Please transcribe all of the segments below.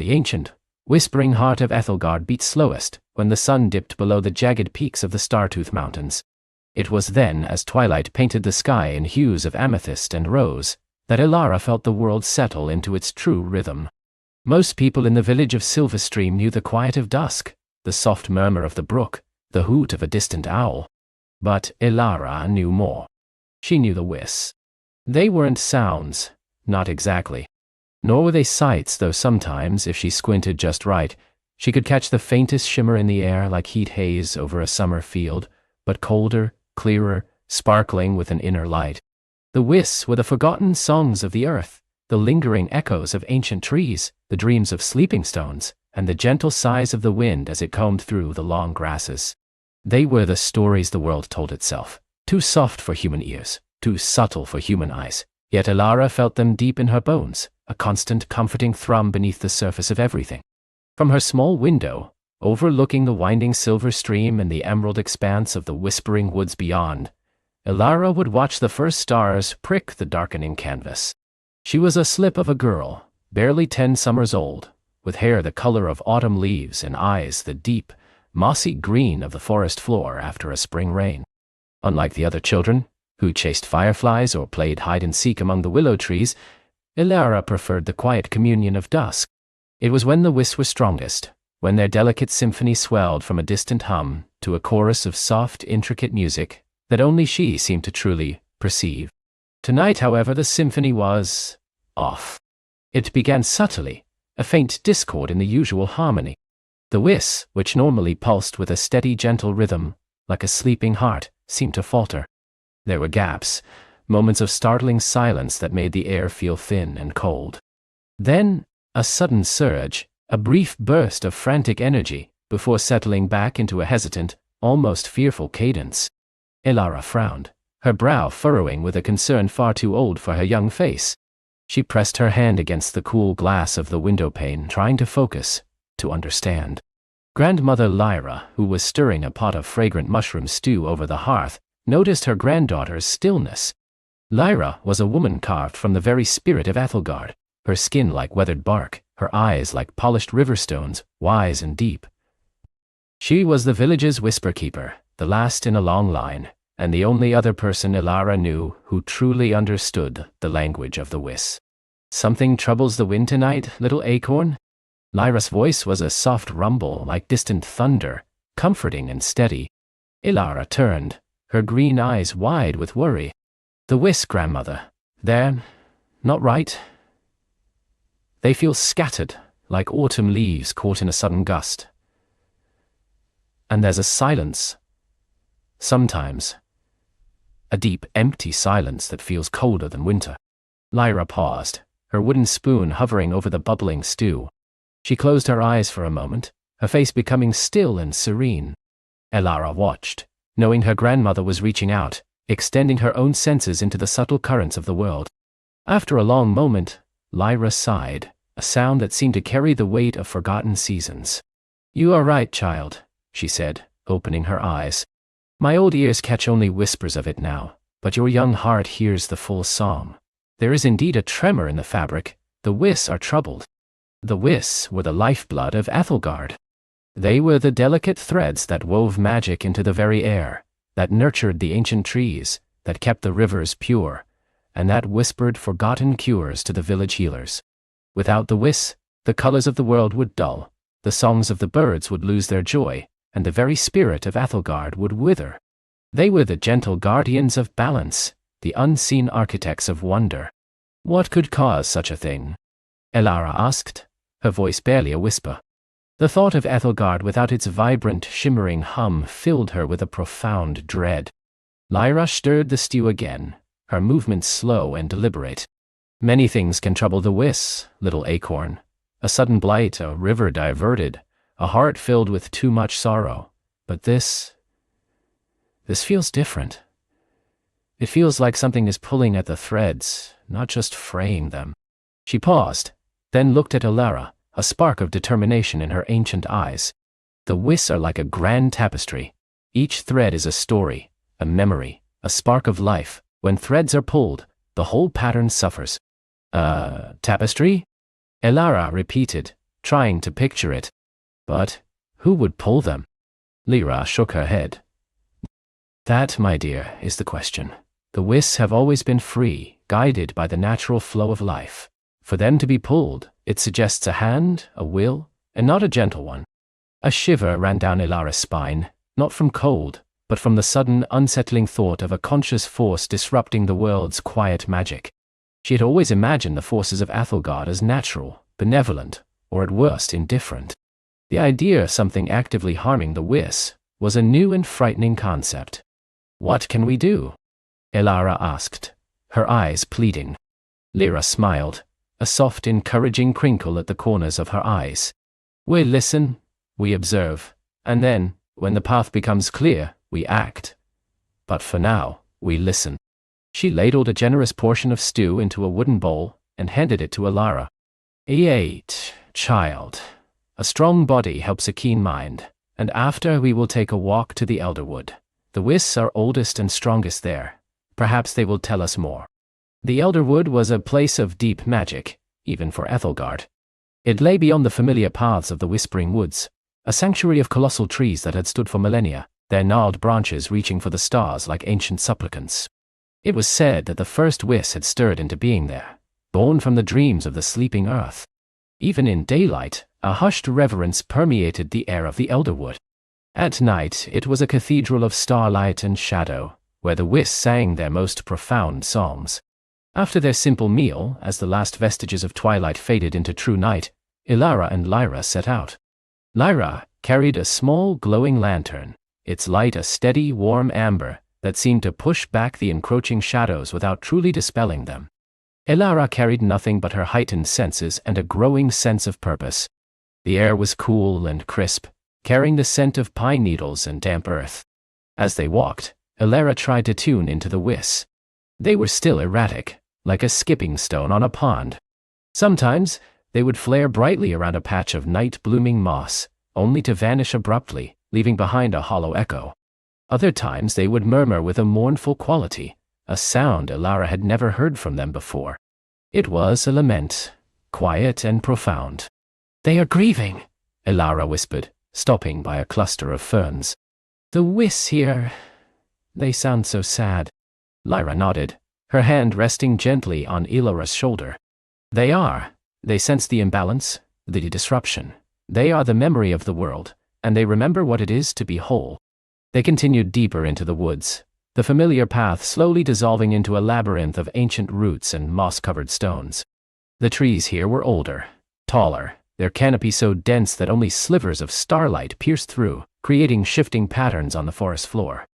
The ancient, whispering heart of Ethelgard beat slowest when the sun dipped below the jagged peaks of the Startooth Mountains. It was then, as twilight painted the sky in hues of amethyst and rose, that Elara felt the world settle into its true rhythm. Most people in the village of Silverstream knew the quiet of dusk, the soft murmur of the brook, the hoot of a distant owl. But Elara knew more. She knew the Whis. They weren't sounds, not exactly. Nor were they sights, though sometimes, if she squinted just right, she could catch the faintest shimmer in the air like heat haze over a summer field, but colder, clearer, sparkling with an inner light. The Whis were the forgotten songs of the earth, the lingering echoes of ancient trees, the dreams of sleeping stones, and the gentle sighs of the wind as it combed through the long grasses. They were the stories the world told itself, too soft for human ears, too subtle for human eyes, yet Elara felt them deep in her bones, a constant comforting thrum beneath the surface of everything. From her small window, overlooking the winding silver stream and the emerald expanse of the whispering woods beyond, Elara would watch the first stars prick the darkening canvas. She was a slip of a girl, barely 10 summers old, with hair the color of autumn leaves and eyes the deep, mossy green of the forest floor after a spring rain. Unlike the other children, who chased fireflies or played hide-and-seek among the willow trees, Elara preferred the quiet communion of dusk. It was when the Whis were strongest, when their delicate symphony swelled from a distant hum to a chorus of soft, intricate music that only she seemed to truly perceive. Tonight, however, the symphony was off. It began subtly, a faint discord in the usual harmony. The Whis, which normally pulsed with a steady, gentle rhythm, like a sleeping heart, seemed to falter. There were gaps, moments of startling silence that made the air feel thin and cold. Then, a sudden surge, a brief burst of frantic energy, before settling back into a hesitant, almost fearful cadence. Elara frowned, her brow furrowing with a concern far too old for her young face. She pressed her hand against the cool glass of the window pane, trying to focus, to understand. Grandmother Lyra, who was stirring a pot of fragrant mushroom stew over the hearth, noticed her granddaughter's stillness. Lyra was a woman carved from the very spirit of Ethelgard, her skin like weathered bark, her eyes like polished river stones, wise and deep. She was the village's whisper keeper, the last in a long line, and the only other person Elara knew who truly understood the language of the Whis. "Something troubles the wind tonight, little acorn?" Lyra's voice was a soft rumble like distant thunder, comforting and steady. Elara turned, her green eyes wide with worry. "The Whis, grandmother. They're not right. They feel scattered, like autumn leaves caught in a sudden gust. And there's a silence. Sometimes. A deep, empty silence that feels colder than winter." Lyra paused, her wooden spoon hovering over the bubbling stew. She closed her eyes for a moment, her face becoming still and serene. Elara watched, knowing her grandmother was reaching out, extending her own senses into the subtle currents of the world. After a long moment, Lyra sighed, a sound that seemed to carry the weight of forgotten seasons. "You are right, child," she said, opening her eyes. "My old ears catch only whispers of it now, but your young heart hears the full song. There is indeed a tremor in the fabric. The Whis are troubled." The Whis were the lifeblood of Ethelgard. They were the delicate threads that wove magic into the very air, that nurtured the ancient trees, that kept the rivers pure, and that whispered forgotten cures to the village healers. Without the Whis, the colors of the world would dull, the songs of the birds would lose their joy, and the very spirit of Ethelgard would wither. They were the gentle guardians of balance, the unseen architects of wonder. "What could cause such a thing?" Elara asked, her voice barely a whisper. The thought of Ethelgard without its vibrant, shimmering hum filled her with a profound dread. Lyra stirred the stew again, her movements slow and deliberate. "Many things can trouble the Whis, little acorn. A sudden blight, a river diverted, a heart filled with too much sorrow. But this feels different. It feels like something is pulling at the threads, not just fraying them." She paused, then looked at Elara, a spark of determination in her ancient eyes. "The Whis are like a grand tapestry. Each thread is a story, a memory, a spark of life. When threads are pulled, the whole pattern suffers." Tapestry?" Elara repeated, trying to picture it. But who would pull them? Lyra shook her head. That, my dear, is the question. The Whis have always been free, guided by the natural flow of life. For them to be pulled, it suggests a hand, a will, and not a gentle one. A shiver ran down Ilara's spine, not from cold, but from the sudden, unsettling thought of a conscious force disrupting the world's quiet magic. She had always imagined the forces of Ethelgard as natural, benevolent, or at worst indifferent. The idea of something actively harming the Whis was a new and frightening concept. What can we do? Ilara asked, her eyes pleading. Lyra smiled, a soft, encouraging crinkle at the corners of her eyes. We listen, we observe, and then, when the path becomes clear, we act. But for now, we listen. She ladled a generous portion of stew into a wooden bowl and handed it to Ilara. Eat, child. A strong body helps a keen mind, and after we will take a walk to the Elderwood. The Whis are oldest and strongest there. Perhaps they will tell us more. The Elderwood was a place of deep magic, even for Ethelgard. It lay beyond the familiar paths of the Whispering Woods, a sanctuary of colossal trees that had stood for millennia, their gnarled branches reaching for the stars like ancient supplicants. It was said that the first Whis had stirred into being there, born from the dreams of the sleeping earth. Even in daylight, a hushed reverence permeated the air of the Elderwood. At night, it was a cathedral of starlight and shadow, where the Whis sang their most profound songs. After their simple meal, as the last vestiges of twilight faded into true night, Ilara and Lyra set out. Lyra carried a small glowing lantern, its light a steady, warm amber that seemed to push back the encroaching shadows without truly dispelling them. Ilara carried nothing but her heightened senses and a growing sense of purpose. The air was cool and crisp, carrying the scent of pine needles and damp earth. As they walked, Ilara tried to tune into the Whis. They were still erratic, like a skipping stone on a pond. Sometimes, they would flare brightly around a patch of night-blooming moss, only to vanish abruptly, leaving behind a hollow echo. Other times they would murmur with a mournful quality, a sound Ilara had never heard from them before. It was a lament, quiet and profound. They are grieving, Ilara whispered, stopping by a cluster of ferns. The Whis here, they sound so sad. Lyra nodded, her hand resting gently on Ilara's shoulder. They are. They sense the imbalance, the disruption. They are the memory of the world, and they remember what it is to be whole. They continued deeper into the woods, the familiar path slowly dissolving into a labyrinth of ancient roots and moss-covered stones. The trees here were older, taller, their canopy so dense that only slivers of starlight pierced through, creating shifting patterns on the forest floor.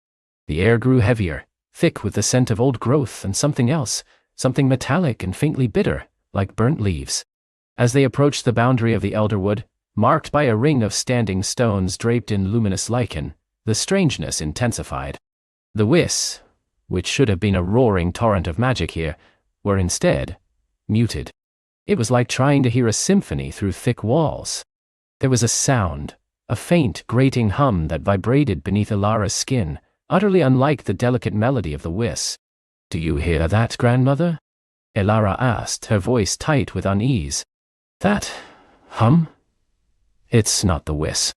The air grew heavier, thick with the scent of old growth and something else, something metallic and faintly bitter, like burnt leaves. As they approached the boundary of the Elderwood, marked by a ring of standing stones draped in luminous lichen, the strangeness intensified. The Whis, which should have been a roaring torrent of magic here, were instead muted. It was like trying to hear a symphony through thick walls. There was a sound, a faint, grating hum that vibrated beneath Ilara's skin, utterly unlike the delicate melody of the Whis. Do you hear that, grandmother? Ilara asked, her voice tight with unease. That hum? It's not the Whis.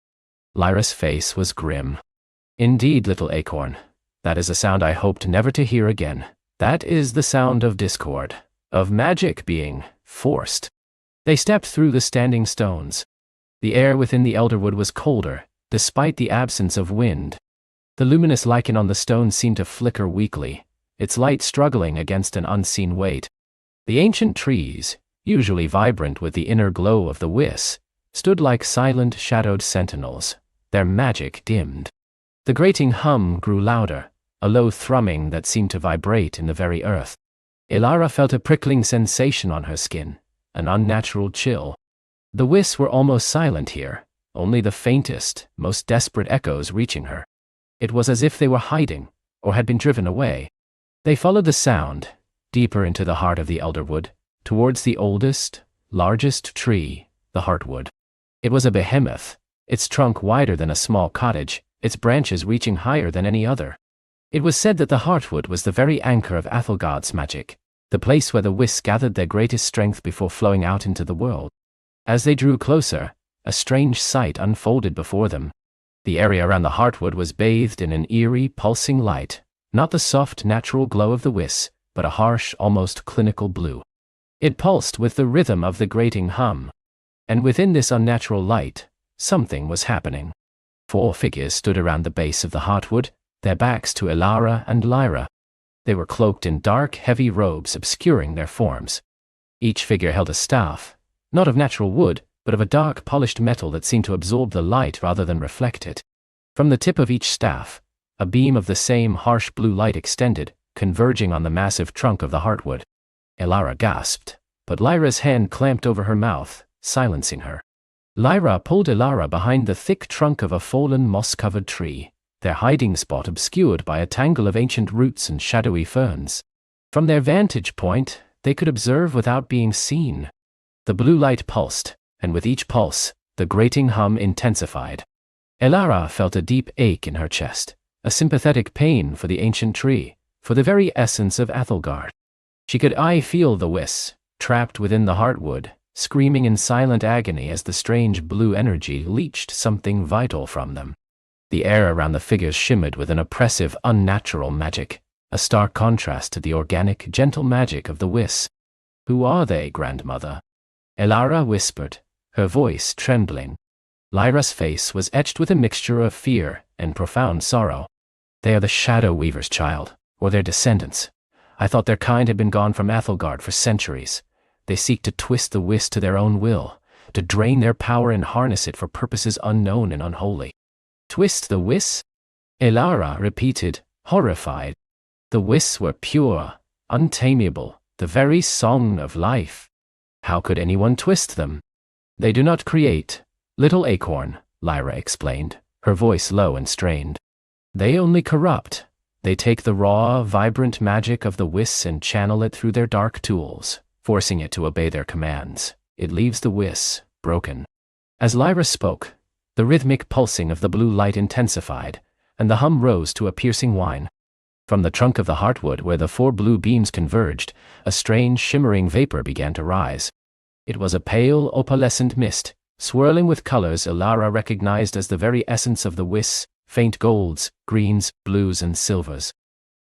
Lyra's face was grim. Indeed, little acorn. That is a sound I hoped never to hear again. That is the sound of discord, of magic being forced. They stepped through the standing stones. The air within the Elderwood was colder, despite the absence of wind. The luminous lichen on the stones seemed to flicker weakly, its light struggling against an unseen weight. The ancient trees, usually vibrant with the inner glow of the Whis, stood like silent, shadowed sentinels, their magic dimmed. The grating hum grew louder, a low thrumming that seemed to vibrate in the very earth. Ilara felt a prickling sensation on her skin, an unnatural chill. The Whis were almost silent here, only the faintest, most desperate echoes reaching her. It was as if they were hiding, or had been driven away. They followed the sound, deeper into the heart of the Elderwood, towards the oldest, largest tree, the Heartwood. It was a behemoth, its trunk wider than a small cottage, its branches reaching higher than any other. It was said that the Heartwood was the very anchor of Ethelgard's magic, the place where the Whis gathered their greatest strength before flowing out into the world. As they drew closer, a strange sight unfolded before them. The area around the heartwood was bathed in an eerie, pulsing light, not the soft, natural glow of the Whis, but a harsh, almost clinical blue. It pulsed with the rhythm of the grating hum. And within this unnatural light, something was happening. 4 figures stood around the base of the heartwood, their backs to Elara and Lyra. They were cloaked in dark, heavy robes obscuring their forms. Each figure held a staff, not of natural wood, but of a dark, polished metal that seemed to absorb the light rather than reflect it. From the tip of each staff, a beam of the same harsh blue light extended, converging on the massive trunk of the heartwood. Elara gasped, but Lyra's hand clamped over her mouth, silencing her. Lyra pulled Elara behind the thick trunk of a fallen moss-covered tree, their hiding spot obscured by a tangle of ancient roots and shadowy ferns. From their vantage point, they could observe without being seen. The blue light pulsed, and with each pulse, the grating hum intensified. Elara felt a deep ache in her chest, a sympathetic pain for the ancient tree, for the very essence of Ethelgard. She could feel the Whis, trapped within the heartwood, screaming in silent agony as the strange blue energy leached something vital from them. The air around the figures shimmered with an oppressive, unnatural magic, a stark contrast to the organic, gentle magic of the Whis. "Who are they, grandmother?" Elara whispered, her voice trembling. Lyra's face was etched with a mixture of fear and profound sorrow. "They are the Shadow Weaver's child, or their descendants. I thought their kind had been gone from Ethelgard for centuries. They seek to twist the Whis to their own will, to drain their power and harness it for purposes unknown and unholy." "Twist the Whis?" Elara repeated, horrified. The Whis were pure, untamable, the very song of life. How could anyone twist them? "They do not create, little acorn," Lyra explained, her voice low and strained. "They only corrupt. They take the raw, vibrant magic of the Whis and channel it through their dark tools, forcing it to obey their commands. It leaves the Whis broken." As Lyra spoke, the rhythmic pulsing of the blue light intensified, and the hum rose to a piercing whine. From the trunk of the heartwood where the 4 blue beams converged, a strange shimmering vapor began to rise. It was a pale, opalescent mist, swirling with colors Elara recognized as the very essence of the Whis, faint golds, greens, blues, and silvers.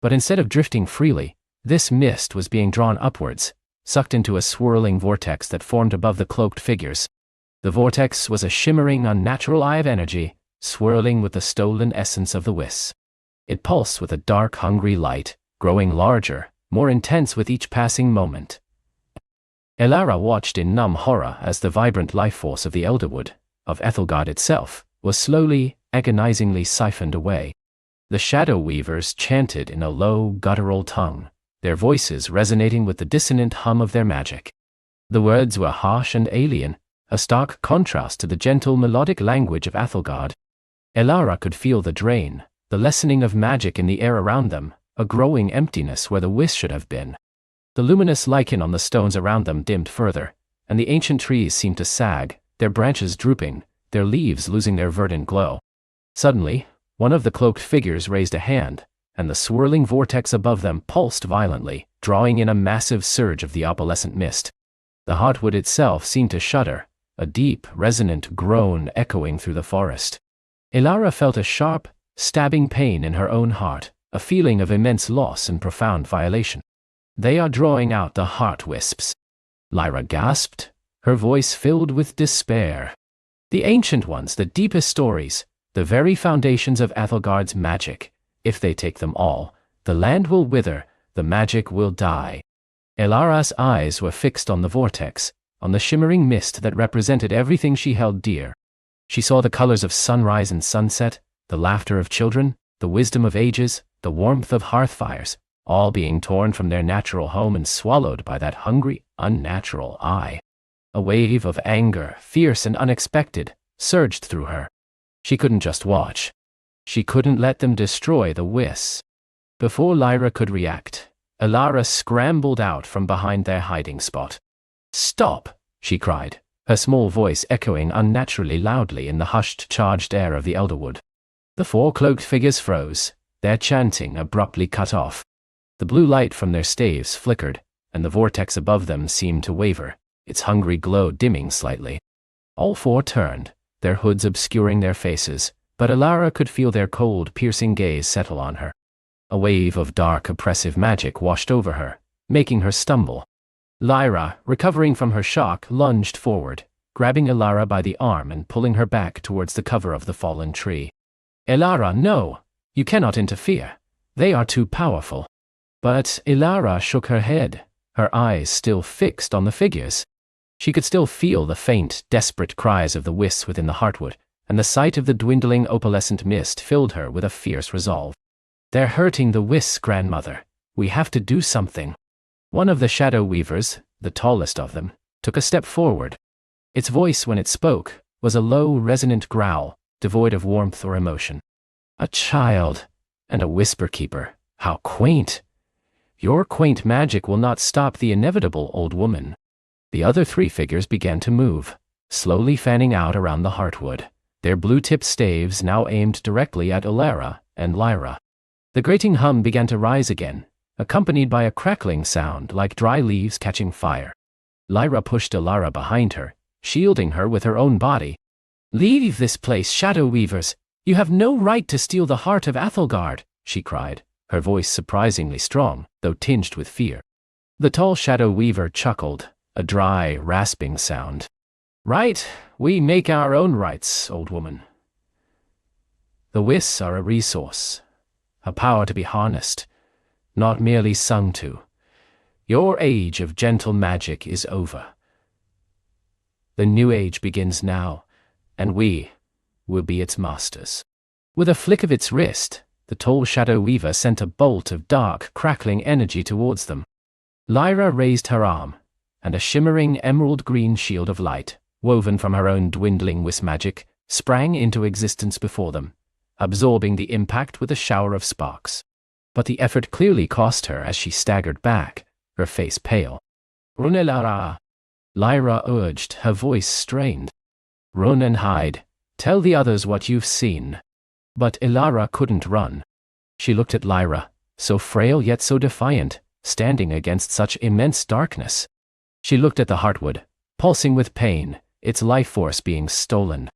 But instead of drifting freely, this mist was being drawn upwards, sucked into a swirling vortex that formed above the cloaked figures. The vortex was a shimmering, unnatural eye of energy, swirling with the stolen essence of the Whis. It pulsed with a dark, hungry light, growing larger, more intense with each passing moment. Elara watched in numb horror as the vibrant life force of the Elderwood, of Ethelgard itself, was slowly, agonizingly siphoned away. The Shadow Weavers chanted in a low, guttural tongue, their voices resonating with the dissonant hum of their magic. The words were harsh and alien, a stark contrast to the gentle, melodic language of Ethelgard. Elara could feel the drain, the lessening of magic in the air around them, a growing emptiness where the Whis should have been. The luminous lichen on the stones around them dimmed further, and the ancient trees seemed to sag, their branches drooping, their leaves losing their verdant glow. Suddenly, one of the cloaked figures raised a hand, and the swirling vortex above them pulsed violently, drawing in a massive surge of the opalescent mist. The heartwood itself seemed to shudder, a deep, resonant groan echoing through the forest. Elara felt a sharp, stabbing pain in her own heart, a feeling of immense loss and profound violation. "They are drawing out the heart wisps," Lyra gasped, her voice filled with despair. "The ancient ones, the deepest stories, the very foundations of Ethelgard's magic. If they take them all, the land will wither, the magic will die." Elara's eyes were fixed on the vortex, on the shimmering mist that represented everything she held dear. She saw the colors of sunrise and sunset, the laughter of children, the wisdom of ages, the warmth of hearth fires, all being torn from their natural home and swallowed by that hungry, unnatural eye. A wave of anger, fierce and unexpected, surged through her. She couldn't just watch. She couldn't let them destroy the Whis. Before Lyra could react, Elara scrambled out from behind their hiding spot. "Stop!" she cried, her small voice echoing unnaturally loudly in the hushed, charged air of the Elderwood. The 4 cloaked figures froze, their chanting abruptly cut off. The blue light from their staves flickered, and the vortex above them seemed to waver, its hungry glow dimming slightly. All four turned, their hoods obscuring their faces, but Elara could feel their cold, piercing gaze settle on her. A wave of dark, oppressive magic washed over her, making her stumble. Lyra, recovering from her shock, lunged forward, grabbing Elara by the arm and pulling her back towards the cover of the fallen tree. Elara, no! You cannot interfere. They are too powerful. But Elara shook her head, her eyes still fixed on the figures. She could still feel the faint, desperate cries of the Whis within the heartwood, and the sight of the dwindling opalescent mist filled her with a fierce resolve. They're hurting the Whis, grandmother. We have to do something. One of the shadow weavers, the tallest of them, took a step forward. Its voice, when it spoke, was a low, resonant growl, devoid of warmth or emotion. A child, and a whisper keeper. How quaint! Your quaint magic will not stop the inevitable, old woman. The other three figures began to move, slowly fanning out around the heartwood, their blue-tipped staves now aimed directly at Elara and Lyra. The grating hum began to rise again, accompanied by a crackling sound like dry leaves catching fire. Lyra pushed Elara behind her, shielding her with her own body. "Leave this place, shadow weavers! You have no right to steal the heart of Athelgard," she cried, her voice surprisingly strong, though tinged with fear. The tall shadow weaver chuckled, a dry, rasping sound. "Right, we make our own rights, old woman. The Whis are a resource, a power to be harnessed, not merely sung to. Your age of gentle magic is over. The new age begins now, and we will be its masters." With a flick of its wrist, the tall shadow weaver sent a bolt of dark, crackling energy towards them. Lyra raised her arm, and a shimmering emerald-green shield of light, woven from her own dwindling Whis magic, sprang into existence before them, absorbing the impact with a shower of sparks. But the effort clearly cost her as she staggered back, her face pale. "Run, Elara," Lyra urged, her voice strained. "Run and hide. Tell the others what you've seen." But Elara couldn't run. She looked at Lyra, so frail yet so defiant, standing against such immense darkness. She looked at the heartwood, pulsing with pain, its life force being stolen.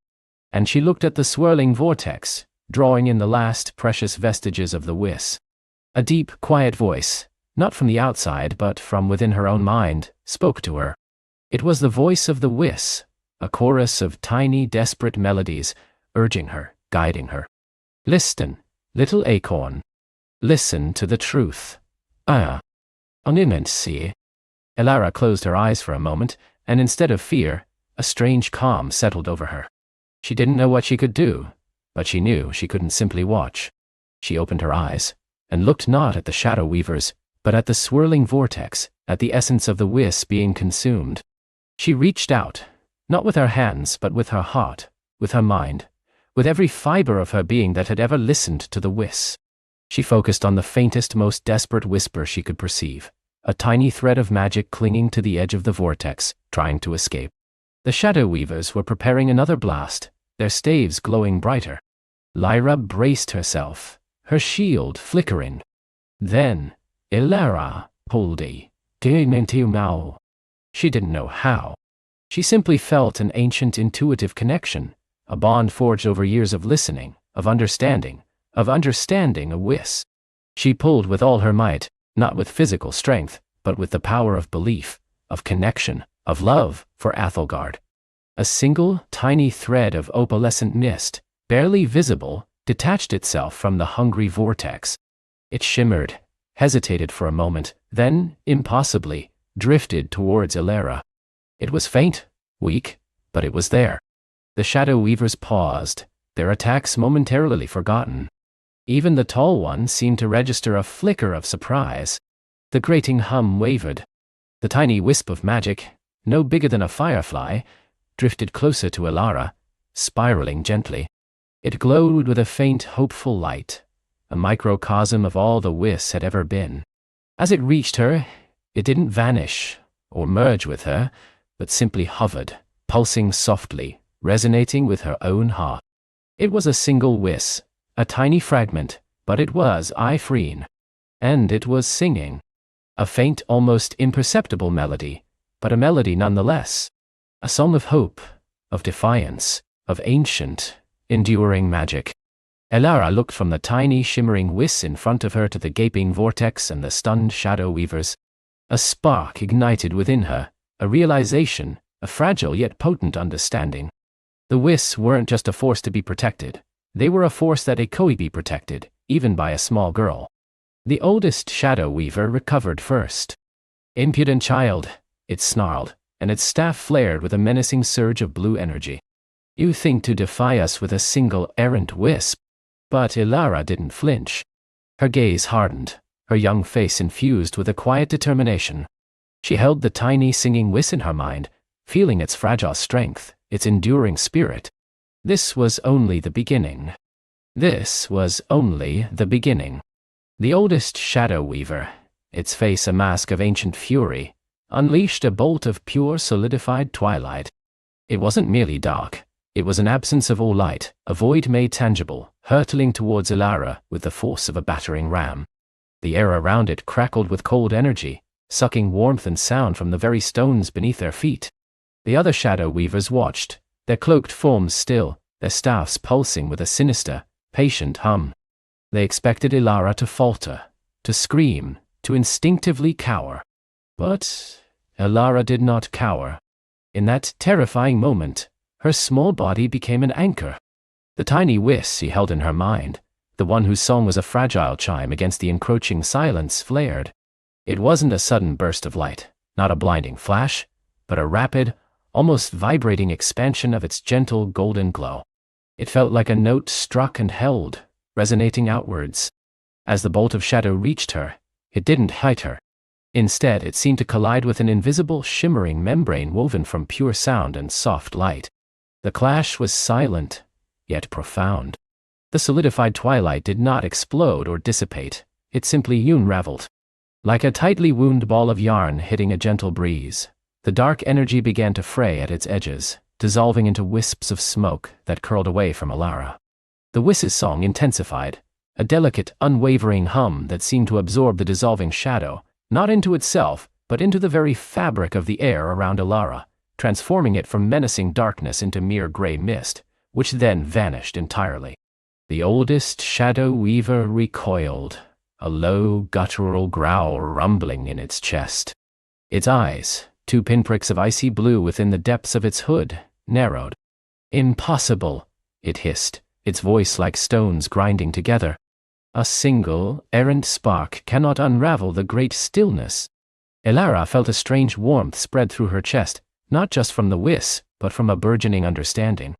And she looked at the swirling vortex, drawing in the last precious vestiges of the Whis. A deep, quiet voice, not from the outside but from within her own mind, spoke to her. It was the voice of the Whis, a chorus of tiny, desperate melodies, urging her, guiding her. "Listen, little acorn. Listen to the truth. See." Elara closed her eyes for a moment, and instead of fear, a strange calm settled over her. She didn't know what she could do, but she knew she couldn't simply watch. She opened her eyes, and looked not at the shadow weavers, but at the swirling vortex, at the essence of the Whis being consumed. She reached out, not with her hands but with her heart, with her mind, with every fiber of her being that had ever listened to the Whis. She focused on the faintest, most desperate whisper she could perceive, a tiny thread of magic clinging to the edge of the vortex, trying to escape. The shadow weavers were preparing another blast, their staves glowing brighter. Lyra braced herself, her shield flickering. Then, Elara pulled a now. She didn't know how. She simply felt an ancient intuitive connection, a bond forged over years of listening, of understanding a Whis. She pulled with all her might, not with physical strength, but with the power of belief, of connection, of love for Athelgard. A single, tiny thread of opalescent mist, barely visible, detached itself from the hungry vortex. It shimmered, hesitated for a moment, then, impossibly, drifted towards Elara. It was faint, weak, but it was there. The shadow weavers paused, their attacks momentarily forgotten. Even the tall one seemed to register a flicker of surprise. The grating hum wavered. The tiny wisp of magic, no bigger than a firefly, drifted closer to Elara, spiraling gently. It glowed with a faint, hopeful light, a microcosm of all the Whis had ever been. As it reached her, it didn't vanish or merge with her, but simply hovered, pulsing softly, resonating with her own heart. It was a single Whis, a tiny fragment, but it was free. And it was singing. A faint, almost imperceptible melody, but a melody nonetheless. A song of hope, of defiance, of ancient, enduring magic. Elara looked from the tiny shimmering Whis in front of her to the gaping vortex and the stunned shadow weavers. A spark ignited within her, a realization, a fragile yet potent understanding. The Whis weren't just a force to be protected. They were a force that could be protected, even by a small girl. The oldest shadow weaver recovered first. "Impudent child," it snarled, and its staff flared with a menacing surge of blue energy. "You think to defy us with a single errant wisp?" But Elara didn't flinch. Her gaze hardened, her young face infused with a quiet determination. She held the tiny singing Whis in her mind, feeling its fragile strength, its enduring spirit. This was only the beginning. This was only the beginning. The oldest shadow weaver, its face a mask of ancient fury, unleashed a bolt of pure solidified twilight. It wasn't merely dark. It was an absence of all light, a void made tangible, hurtling towards Elara with the force of a battering ram. The air around it crackled with cold energy, sucking warmth and sound from the very stones beneath their feet. The other shadow weavers watched, their cloaked forms still, their staffs pulsing with a sinister, patient hum. They expected Elara to falter, to scream, to instinctively cower. But Elara did not cower. In that terrifying moment, her small body became an anchor. The tiny Whis she held in her mind, the one whose song was a fragile chime against the encroaching silence, flared. It wasn't a sudden burst of light, not a blinding flash, but a rapid, almost vibrating expansion of its gentle golden glow. It felt like a note struck and held, resonating outwards. As the bolt of shadow reached her, it didn't hide her. Instead, it seemed to collide with an invisible, shimmering membrane woven from pure sound and soft light. The clash was silent, yet profound. The solidified twilight did not explode or dissipate, it simply unraveled. Like a tightly wound ball of yarn hitting a gentle breeze, the dark energy began to fray at its edges, dissolving into wisps of smoke that curled away from Elara. The Whis' song intensified, a delicate, unwavering hum that seemed to absorb the dissolving shadow, not into itself, but into the very fabric of the air around Elara, transforming it from menacing darkness into mere gray mist, which then vanished entirely. The oldest shadow weaver recoiled, a low, guttural growl rumbling in its chest. Its eyes, two pinpricks of icy blue within the depths of its hood, narrowed. "Impossible," it hissed, its voice like stones grinding together. "A single, errant spark cannot unravel the great stillness." Elara felt a strange warmth spread through her chest, not just from the Whis, but from a burgeoning understanding.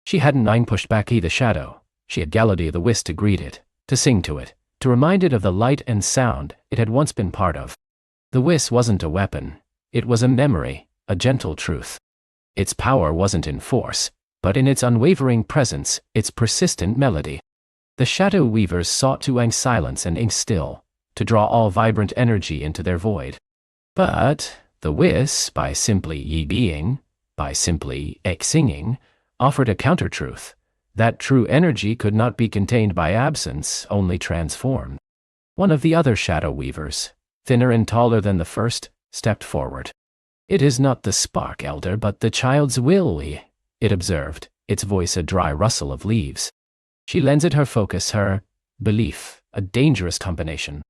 She hadn't pushed back the shadow. She had gathered the Whis to greet it, to sing to it, to remind it of the light and sound it had once been part of. The Whis wasn't a weapon. It was a memory, a gentle truth. Its power wasn't in force, but in its unwavering presence, its persistent melody. The shadow weavers sought to silence and still, to draw all vibrant energy into their void. But the Whis, by simply being, by simply singing, offered a counter-truth. That true energy could not be contained by absence, only transformed. One of the other shadow weavers, thinner and taller than the first, stepped forward. "It is not the spark, elder, but the child's will," it observed, its voice a dry rustle of leaves. She lensed her focus, her belief, a dangerous combination.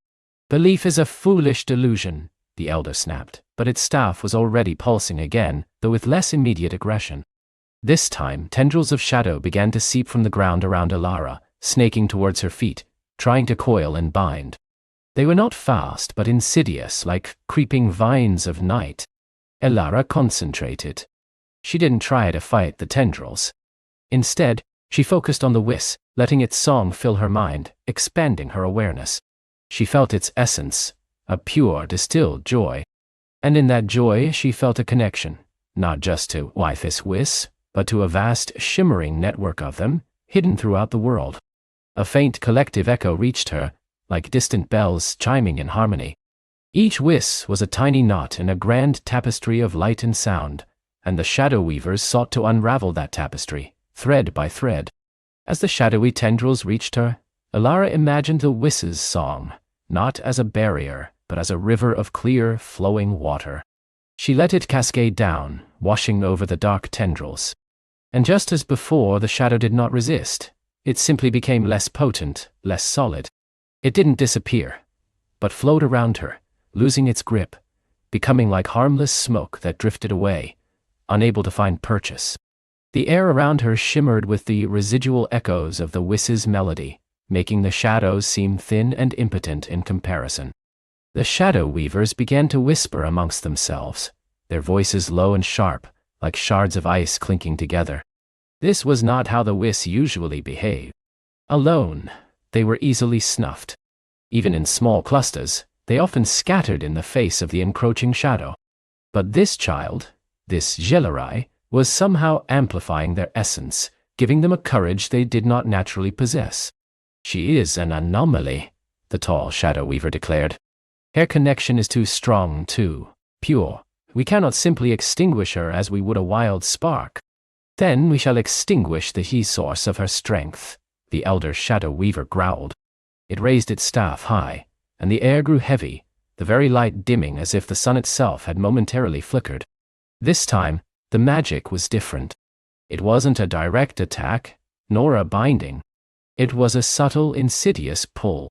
"Belief is a foolish delusion," the elder snapped, but its staff was already pulsing again, though with less immediate aggression. This time, tendrils of shadow began to seep from the ground around Elara, snaking towards her feet, trying to coil and bind. They were not fast, but insidious, like creeping vines of night. Elara concentrated. She didn't try to fight the tendrils. Instead, she focused on the Whis, letting its song fill her mind, expanding her awareness. She felt its essence, a pure, distilled joy. And in that joy, she felt a connection, not just to this Whis, but to a vast, shimmering network of them, hidden throughout the world. A faint collective echo reached her, like distant bells chiming in harmony. Each Whis was a tiny knot in a grand tapestry of light and sound, and the shadow weavers sought to unravel that tapestry, thread by thread. As the shadowy tendrils reached her, Elara imagined the Whis' song, not as a barrier, but as a river of clear, flowing water. She let it cascade down, washing over the dark tendrils. And just as before, the shadow did not resist. It simply became less potent, less solid. It didn't disappear, but flowed around her, losing its grip, becoming like harmless smoke that drifted away, unable to find purchase. The air around her shimmered with the residual echoes of the Whis' melody, making the shadows seem thin and impotent in comparison. The shadow weavers began to whisper amongst themselves, their voices low and sharp, like shards of ice clinking together. This was not how the Whis usually behaved. Alone, they were easily snuffed. Even in small clusters, they often scattered in the face of the encroaching shadow. But this child, this Gelerai, was somehow amplifying their essence, giving them a courage they did not naturally possess. "She is an anomaly," the tall shadow weaver declared. "Her connection is too strong, too pure. We cannot simply extinguish her as we would a wild spark. Then we shall extinguish the source of her strength," the elder shadow weaver growled. It raised its staff high, and the air grew heavy, the very light dimming as if the sun itself had momentarily flickered. This time, the magic was different. It wasn't a direct attack, nor a binding. It was a subtle, insidious pull.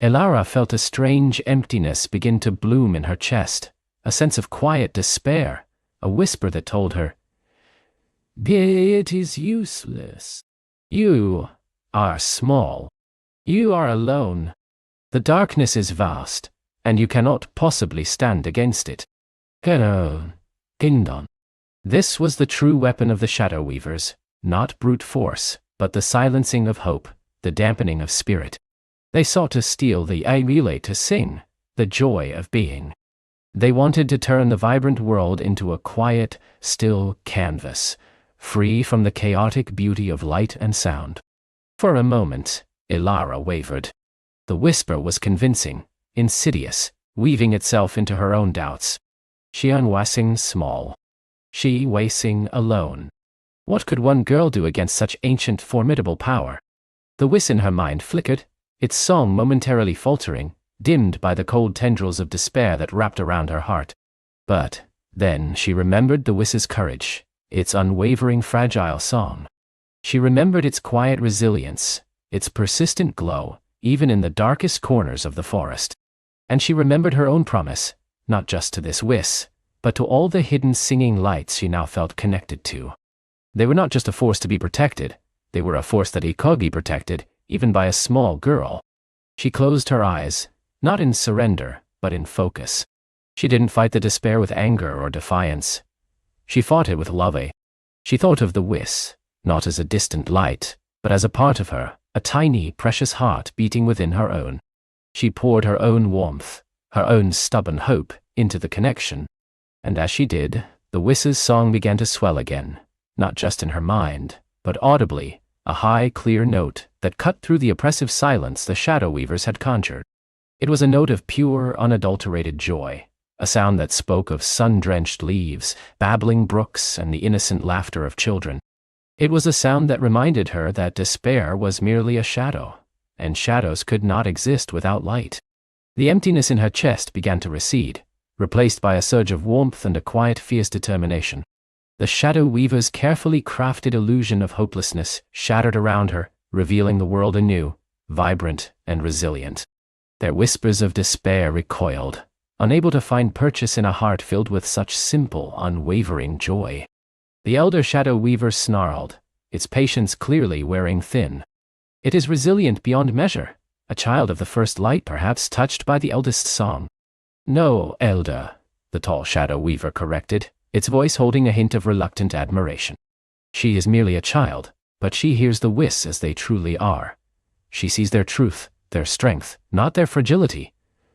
Elara felt a strange emptiness begin to bloom in her chest, a sense of quiet despair, a whisper that told her, "It is useless. You are small. You are alone. The darkness is vast, and you cannot possibly stand against it." Kingdon. This was the true weapon of the shadow weavers, not brute force, but the silencing of hope, the dampening of spirit. They sought to steal the relay to sing, the joy of being. They wanted to turn the vibrant world into a quiet, still canvas, free from the chaotic beauty of light and sound. For a moment, Elara wavered. The whisper was convincing, insidious, weaving itself into her own doubts. She unwasing small. She wasting alone. What could one girl do against such ancient, formidable power? The Whis in her mind flickered, its song momentarily faltering, dimmed by the cold tendrils of despair that wrapped around her heart. But then she remembered the Whis' courage, its unwavering fragile song. She remembered its quiet resilience, its persistent glow, even in the darkest corners of the forest. And she remembered her own promise, not just to this Whis, but to all the hidden singing lights she now felt connected to. They were not just a force to be protected, they were a force that could be protected, even by a small girl. She closed her eyes, not in surrender, but in focus. She didn't fight the despair with anger or defiance. She fought it with love. She thought of the Whis, not as a distant light, but as a part of her, a tiny, precious heart beating within her own. She poured her own warmth, her own stubborn hope, into the connection. And as she did, the Whis' song began to swell again, not just in her mind, but audibly, a high, clear note that cut through the oppressive silence the shadow weavers had conjured. It was a note of pure, unadulterated joy, a sound that spoke of sun-drenched leaves, babbling brooks, and the innocent laughter of children. It was a sound that reminded her that despair was merely a shadow, and shadows could not exist without light. The emptiness in her chest began to recede, replaced by a surge of warmth and a quiet, fierce determination. The shadow weaver's carefully crafted illusion of hopelessness shattered around her, revealing the world anew, vibrant and resilient. Their whispers of despair recoiled, unable to find purchase in a heart filled with such simple, unwavering joy. The elder shadow weaver snarled, its patience clearly wearing thin. "It is resilient beyond measure, a child of the first light perhaps touched by the eldest song." "No, elder," the tall shadow weaver corrected, its voice holding a hint of reluctant admiration. "She is merely a child, but she hears the Whis as they truly are. She sees their truth, their strength, not their fragility.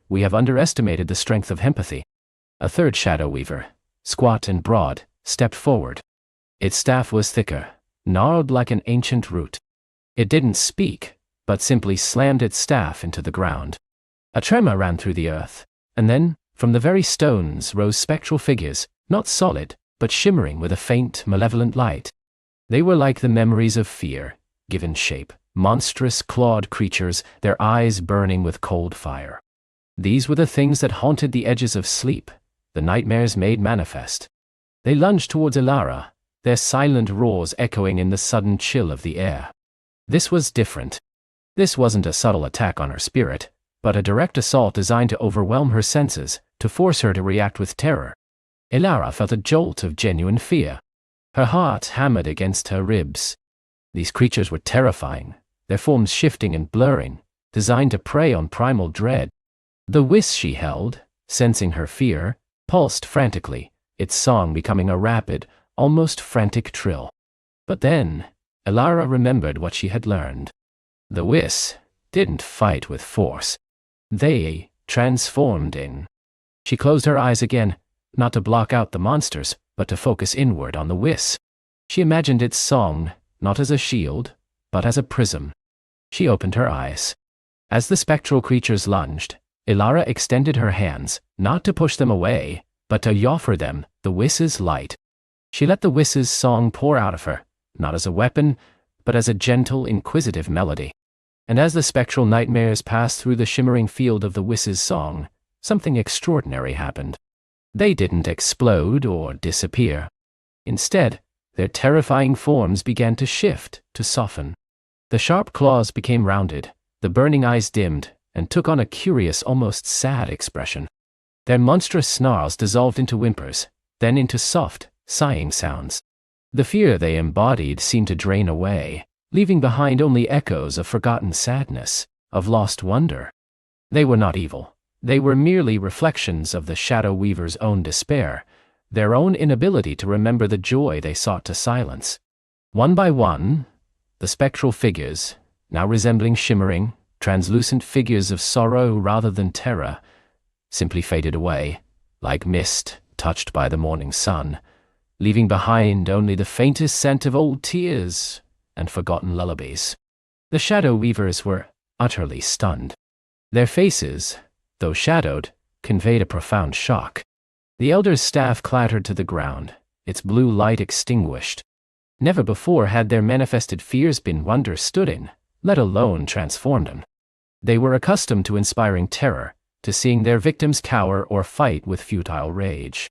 We have underestimated the strength of empathy." A third shadow weaver, squat and broad, stepped forward. Its staff was thicker, gnarled like an ancient root. It didn't speak, but simply slammed its staff into the ground. A tremor ran through the earth, and then, from the very stones rose spectral figures, not solid, but shimmering with a faint, malevolent light. They were like the memories of fear, given shape, monstrous clawed creatures, their eyes burning with cold fire. These were the things that haunted the edges of sleep, the nightmares made manifest. They lunged towards Elara, their silent roars echoing in the sudden chill of the air. This was different. This wasn't a subtle attack on her spirit, but a direct assault designed to overwhelm her senses, to force her to react with terror. Elara felt a jolt of genuine fear. Her heart hammered against her ribs. These creatures were terrifying, their forms shifting and blurring, designed to prey on primal dread. The Whis she held, sensing her fear, pulsed frantically, its song becoming a rapid, almost frantic trill. But then, Elara remembered what she had learned. The Whis didn't fight with force. They transformed in. She closed her eyes again, not to block out the monsters, but to focus inward on the Whis. She imagined its song, not as a shield, but as a prism. She opened her eyes. As the spectral creatures lunged, Elara extended her hands, not to push them away, but to offer them the Whis' light. She let the Whis' song pour out of her, not as a weapon, but as a gentle, inquisitive melody. And as the spectral nightmares passed through the shimmering field of the Whis' song, something extraordinary happened. They didn't explode or disappear. Instead, their terrifying forms began to shift, to soften. The sharp claws became rounded, the burning eyes dimmed, and took on a curious, almost sad expression. Their monstrous snarls dissolved into whimpers, then into soft, sighing sounds. The fear they embodied seemed to drain away, leaving behind only echoes of forgotten sadness, of lost wonder. They were not evil. They were merely reflections of the Shadow Weaver's own despair, their own inability to remember the joy they sought to silence. One by one, the spectral figures, now resembling shimmering, translucent figures of sorrow rather than terror, simply faded away, like mist touched by the morning sun, leaving behind only the faintest scent of old tears and forgotten lullabies. The Shadow Weavers were utterly stunned. Their faces, though shadowed, conveyed a profound shock. The elder's staff clattered to the ground, its blue light extinguished. Never before had their manifested fears been understood in, let alone transformed in. They were accustomed to inspiring terror, to seeing their victims cower or fight with futile rage.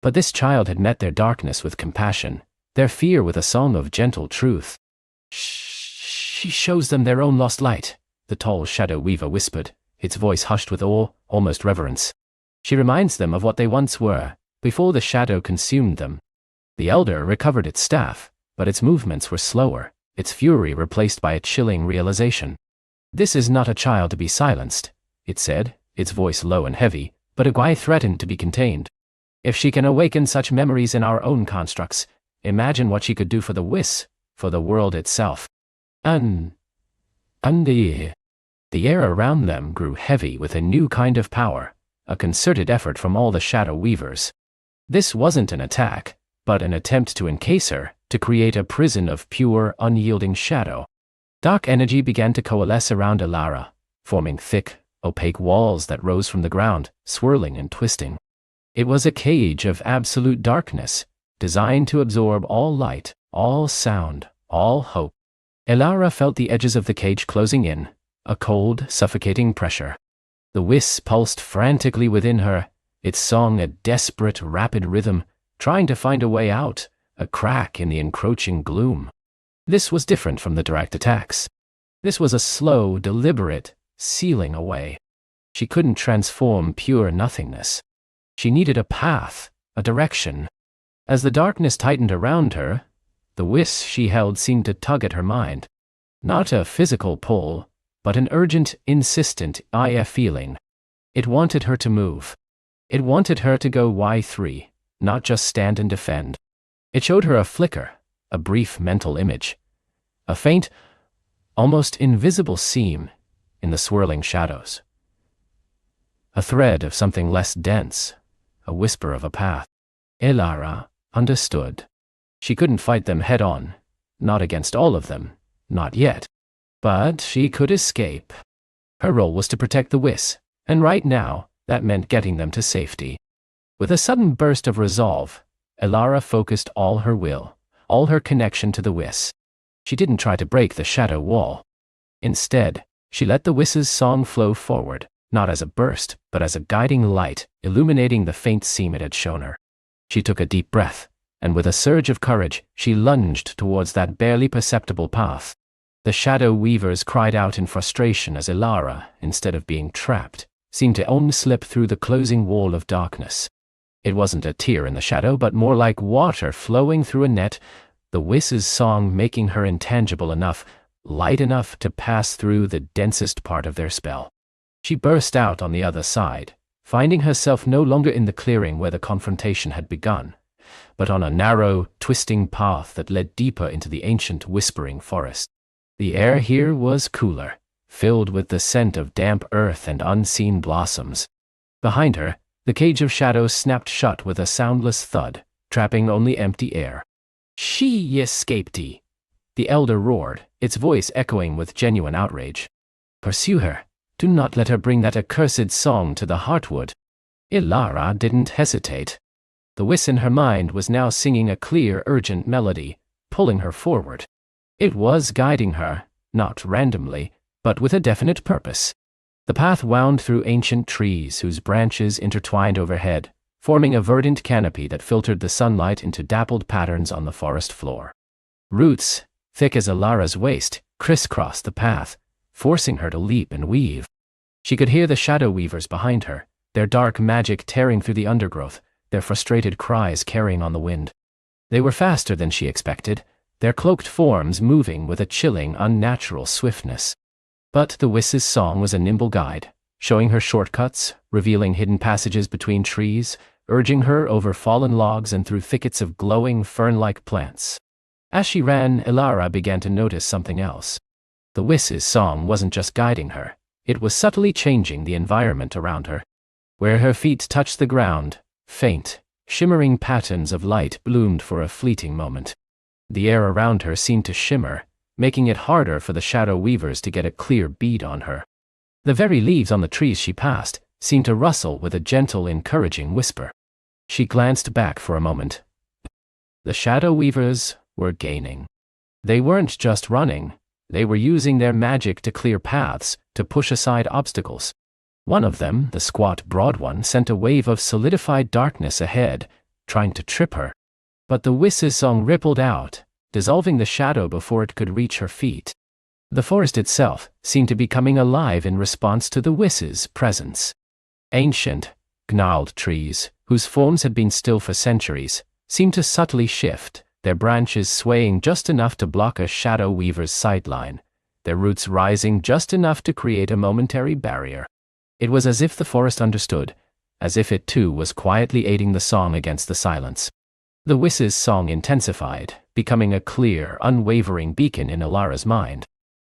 But this child had met their darkness with compassion, their fear with a song of gentle truth. She shows them their own lost light, the tall Shadow Weaver whispered, its voice hushed with awe, almost reverence. She reminds them of what they once were, before the shadow consumed them. The elder recovered its staff, but its movements were slower, its fury replaced by a chilling realization. This is not a child to be silenced, it said, its voice low and heavy, but Aguai threatened to be contained. If she can awaken such memories in our own constructs, imagine what she could do for the Whis, for the world itself. The air around them grew heavy with a new kind of power, a concerted effort from all the Shadow Weavers. This wasn't an attack, but an attempt to encase her, to create a prison of pure, unyielding shadow. Dark energy began to coalesce around Elara, forming thick, opaque walls that rose from the ground, swirling and twisting. It was a cage of absolute darkness, designed to absorb all light, all sound, all hope. Elara felt the edges of the cage closing in, a cold, suffocating pressure. The Whis pulsed frantically within her, its song a desperate, rapid rhythm, trying to find a way out, a crack in the encroaching gloom. This was different from the direct attacks. This was a slow, deliberate, sealing away. She couldn't transform pure nothingness. She needed a path, a direction. As the darkness tightened around her, the Whis she held seemed to tug at her mind. Not a physical pull, but an urgent, insistent feeling. It wanted her to move. It wanted her to go Y3, not just stand and defend. It showed her a flicker, a brief mental image. A faint, almost invisible seam in the swirling shadows. A thread of something less dense, a whisper of a path. Elara understood. She couldn't fight them head-on, not against all of them, not yet. But she could escape. Her role was to protect the Whis, and right now, that meant getting them to safety. With a sudden burst of resolve, Elara focused all her will, all her connection to the Whis. She didn't try to break the shadow wall. Instead, she let the Whis' song flow forward, not as a burst, but as a guiding light, illuminating the faint seam it had shown her. She took a deep breath, and with a surge of courage, she lunged towards that barely perceptible path. The shadow weavers cried out in frustration as Ilara, instead of being trapped, seemed to only slip through the closing wall of darkness. It wasn't a tear in the shadow, but more like water flowing through a net, the Whis' song making her intangible enough, light enough to pass through the densest part of their spell. She burst out on the other side, finding herself no longer in the clearing where the confrontation had begun, but on a narrow, twisting path that led deeper into the ancient whispering forest. The air here was cooler, filled with the scent of damp earth and unseen blossoms. Behind her, the cage of shadows snapped shut with a soundless thud, trapping only empty air. "She escaped!" The elder roared, its voice echoing with genuine outrage. "Pursue her. Do not let her bring that accursed song to the Heartwood." Ilara didn't hesitate. The Whis in her mind was now singing a clear, urgent melody, pulling her forward. It was guiding her, not randomly, but with a definite purpose. The path wound through ancient trees whose branches intertwined overhead, forming a verdant canopy that filtered the sunlight into dappled patterns on the forest floor. Roots, thick as Ilara's waist, crisscrossed the path, forcing her to leap and weave. She could hear the shadow weavers behind her, their dark magic tearing through the undergrowth, their frustrated cries carrying on the wind. They were faster than she expected, their cloaked forms moving with a chilling, unnatural swiftness. But the Whis' song was a nimble guide, showing her shortcuts, revealing hidden passages between trees, urging her over fallen logs and through thickets of glowing fern-like plants. As she ran, Ilara began to notice something else. The Whis' song wasn't just guiding her, it was subtly changing the environment around her. Where her feet touched the ground, faint, shimmering patterns of light bloomed for a fleeting moment. The air around her seemed to shimmer, making it harder for the shadow weavers to get a clear bead on her. The very leaves on the trees she passed seemed to rustle with a gentle, encouraging whisper. She glanced back for a moment. The shadow weavers were gaining. They weren't just running, they were using their magic to clear paths, to push aside obstacles. One of them, the squat, broad one, sent a wave of solidified darkness ahead, trying to trip her. But the Whis' song rippled out, dissolving the shadow before it could reach her feet. The forest itself seemed to be coming alive in response to the Whis' presence. Ancient, gnarled trees, whose forms had been still for centuries, seemed to subtly shift, their branches swaying just enough to block a shadow weaver's sideline, their roots rising just enough to create a momentary barrier. It was as if the forest understood, as if it too was quietly aiding the song against the silence. The Whis' song intensified, becoming a clear, unwavering beacon in Ilara's mind.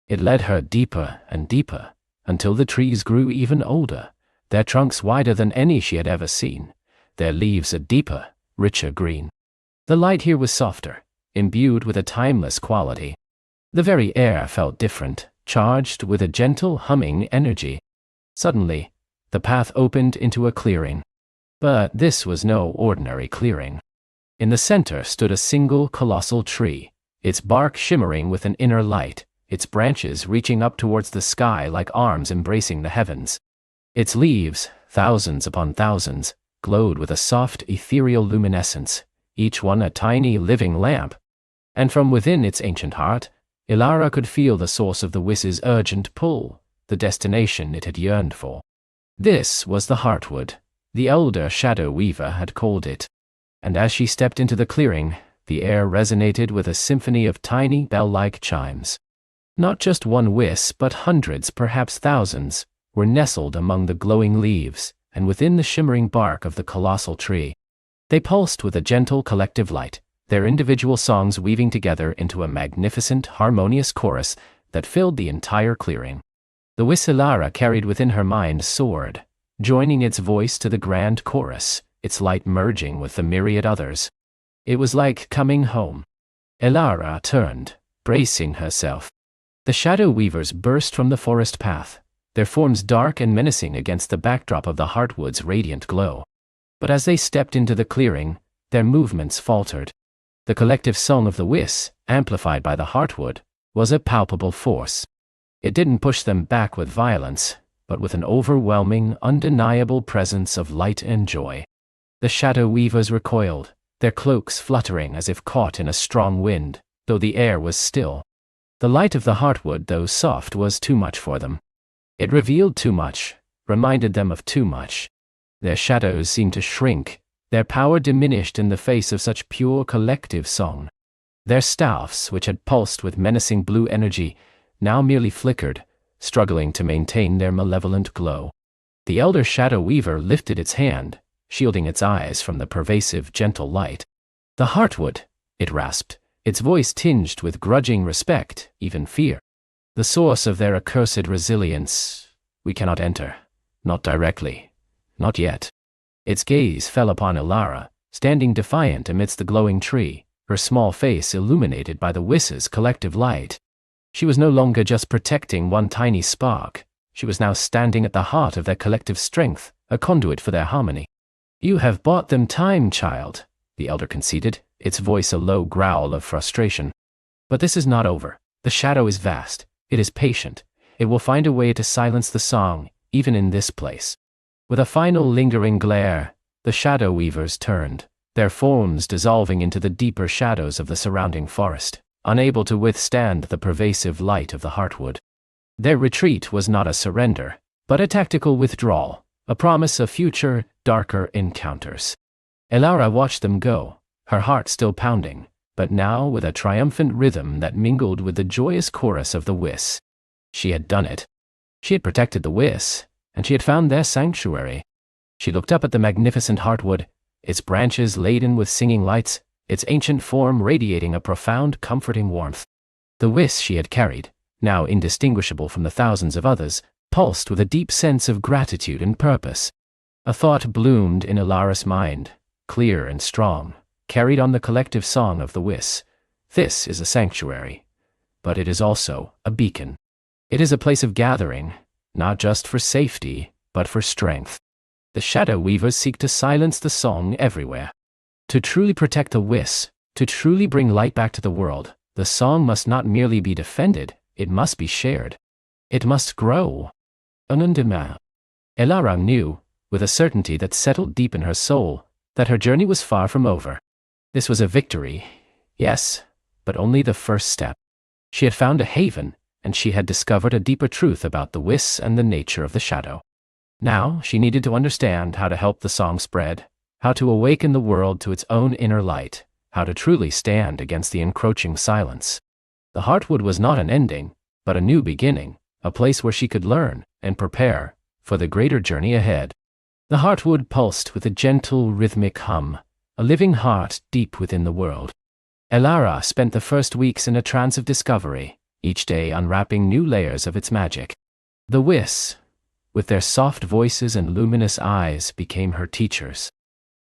It led her deeper and deeper, until the trees grew even older, their trunks wider than any she had ever seen, their leaves a deeper, richer green. The light here was softer, imbued with a timeless quality. The very air felt different, charged with a gentle, humming energy. Suddenly, the path opened into a clearing. But this was no ordinary clearing. In the center stood a single colossal tree, its bark shimmering with an inner light, its branches reaching up towards the sky like arms embracing the heavens. Its leaves, thousands upon thousands, glowed with a soft, ethereal luminescence, each one a tiny, living lamp. And from within its ancient heart, Ilara could feel the source of the Whis' urgent pull, the destination it had yearned for. This was the Heartwood, the elder shadow weaver had called it. And as she stepped into the clearing, the air resonated with a symphony of tiny, bell-like chimes. Not just one Whis, but hundreds, perhaps thousands, were nestled among the glowing leaves and within the shimmering bark of the colossal tree. They pulsed with a gentle collective light, their individual songs weaving together into a magnificent, harmonious chorus that filled the entire clearing. The Whis Ilara carried within her mind soared, joining its voice to the grand chorus, its light merging with the myriad others. It was like coming home. Ilara turned, bracing herself. The shadow weavers burst from the forest path, their forms dark and menacing against the backdrop of the Heartwood's radiant glow. But as they stepped into the clearing, their movements faltered. The collective song of the Whis, amplified by the Heartwood, was a palpable force. It didn't push them back with violence, but with an overwhelming, undeniable presence of light and joy. The shadow weavers recoiled, their cloaks fluttering as if caught in a strong wind, though the air was still. The light of the heartwood, though soft, was too much for them. It revealed too much, reminded them of too much. Their shadows seemed to shrink, their power diminished in the face of such pure collective song. Their staffs, which had pulsed with menacing blue energy, now merely flickered, struggling to maintain their malevolent glow. The elder shadow weaver lifted its hand, shielding its eyes from the pervasive, gentle light. "The heartwood," it rasped, its voice tinged with grudging respect, even fear. "The source of their accursed resilience. We cannot enter. Not directly. Not yet." Its gaze fell upon Ilara, standing defiant amidst the glowing tree, her small face illuminated by the Whis' collective light. She was no longer just protecting one tiny spark. She was now standing at the heart of their collective strength, a conduit for their harmony. "You have bought them time, child," the elder conceded, its voice a low growl of frustration. "But this is not over. The shadow is vast. It is patient. It will find a way to silence the song, even in this place." With a final lingering glare, the shadow weavers turned, their forms dissolving into the deeper shadows of the surrounding forest, unable to withstand the pervasive light of the heartwood. Their retreat was not a surrender, but a tactical withdrawal, a promise of future, darker encounters. Ilara watched them go, her heart still pounding, but now with a triumphant rhythm that mingled with the joyous chorus of the Whis. She had done it. She had protected the Whis, and she had found their sanctuary. She looked up at the magnificent heartwood, its branches laden with singing lights, its ancient form radiating a profound, comforting warmth. The Whis she had carried, now indistinguishable from the thousands of others, pulsed with a deep sense of gratitude and purpose. A thought bloomed in Ilara's mind, clear and strong, carried on the collective song of the Whis. This is a sanctuary, but it is also a beacon. It is a place of gathering, not just for safety, but for strength. The shadow weavers seek to silence the song everywhere. To truly protect the Whis, to truly bring light back to the world, the song must not merely be defended, it must be shared. It must grow. Anundima. Ilara knew, with a certainty that settled deep in her soul, that her journey was far from over. This was a victory, yes, but only the first step. She had found a haven, and she had discovered a deeper truth about the Whis and the nature of the shadow. Now she needed to understand how to help the song spread, how to awaken the world to its own inner light, how to truly stand against the encroaching silence. The heartwood was not an ending, but a new beginning, a place where she could learn and prepare for the greater journey ahead. The heartwood pulsed with a gentle, rhythmic hum, a living heart deep within the world. Ilara spent the first weeks in a trance of discovery, each day unwrapping new layers of its magic. The Whis, with their soft voices and luminous eyes, became her teachers.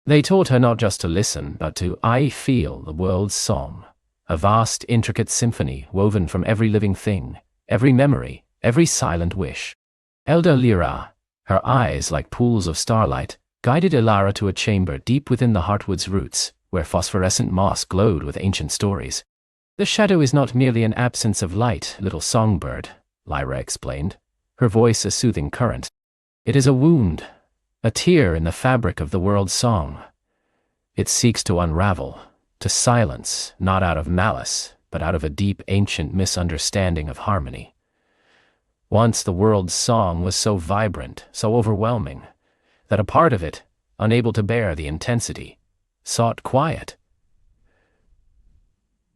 They taught her not just to listen, but to feel the world's song, a vast, intricate symphony woven from every living thing, every memory, every silent wish. Elder Lyra, her eyes like pools of starlight, guided Ilara to a chamber deep within the heartwood's roots, where phosphorescent moss glowed with ancient stories. "The shadow is not merely an absence of light, little songbird," Lyra explained, her voice a soothing current. "It is a wound, a tear in the fabric of the world's song. It seeks to unravel, to silence, not out of malice, but out of a deep, ancient misunderstanding of harmony. Once the world's song was so vibrant, so overwhelming, that a part of it, unable to bear the intensity, sought quiet.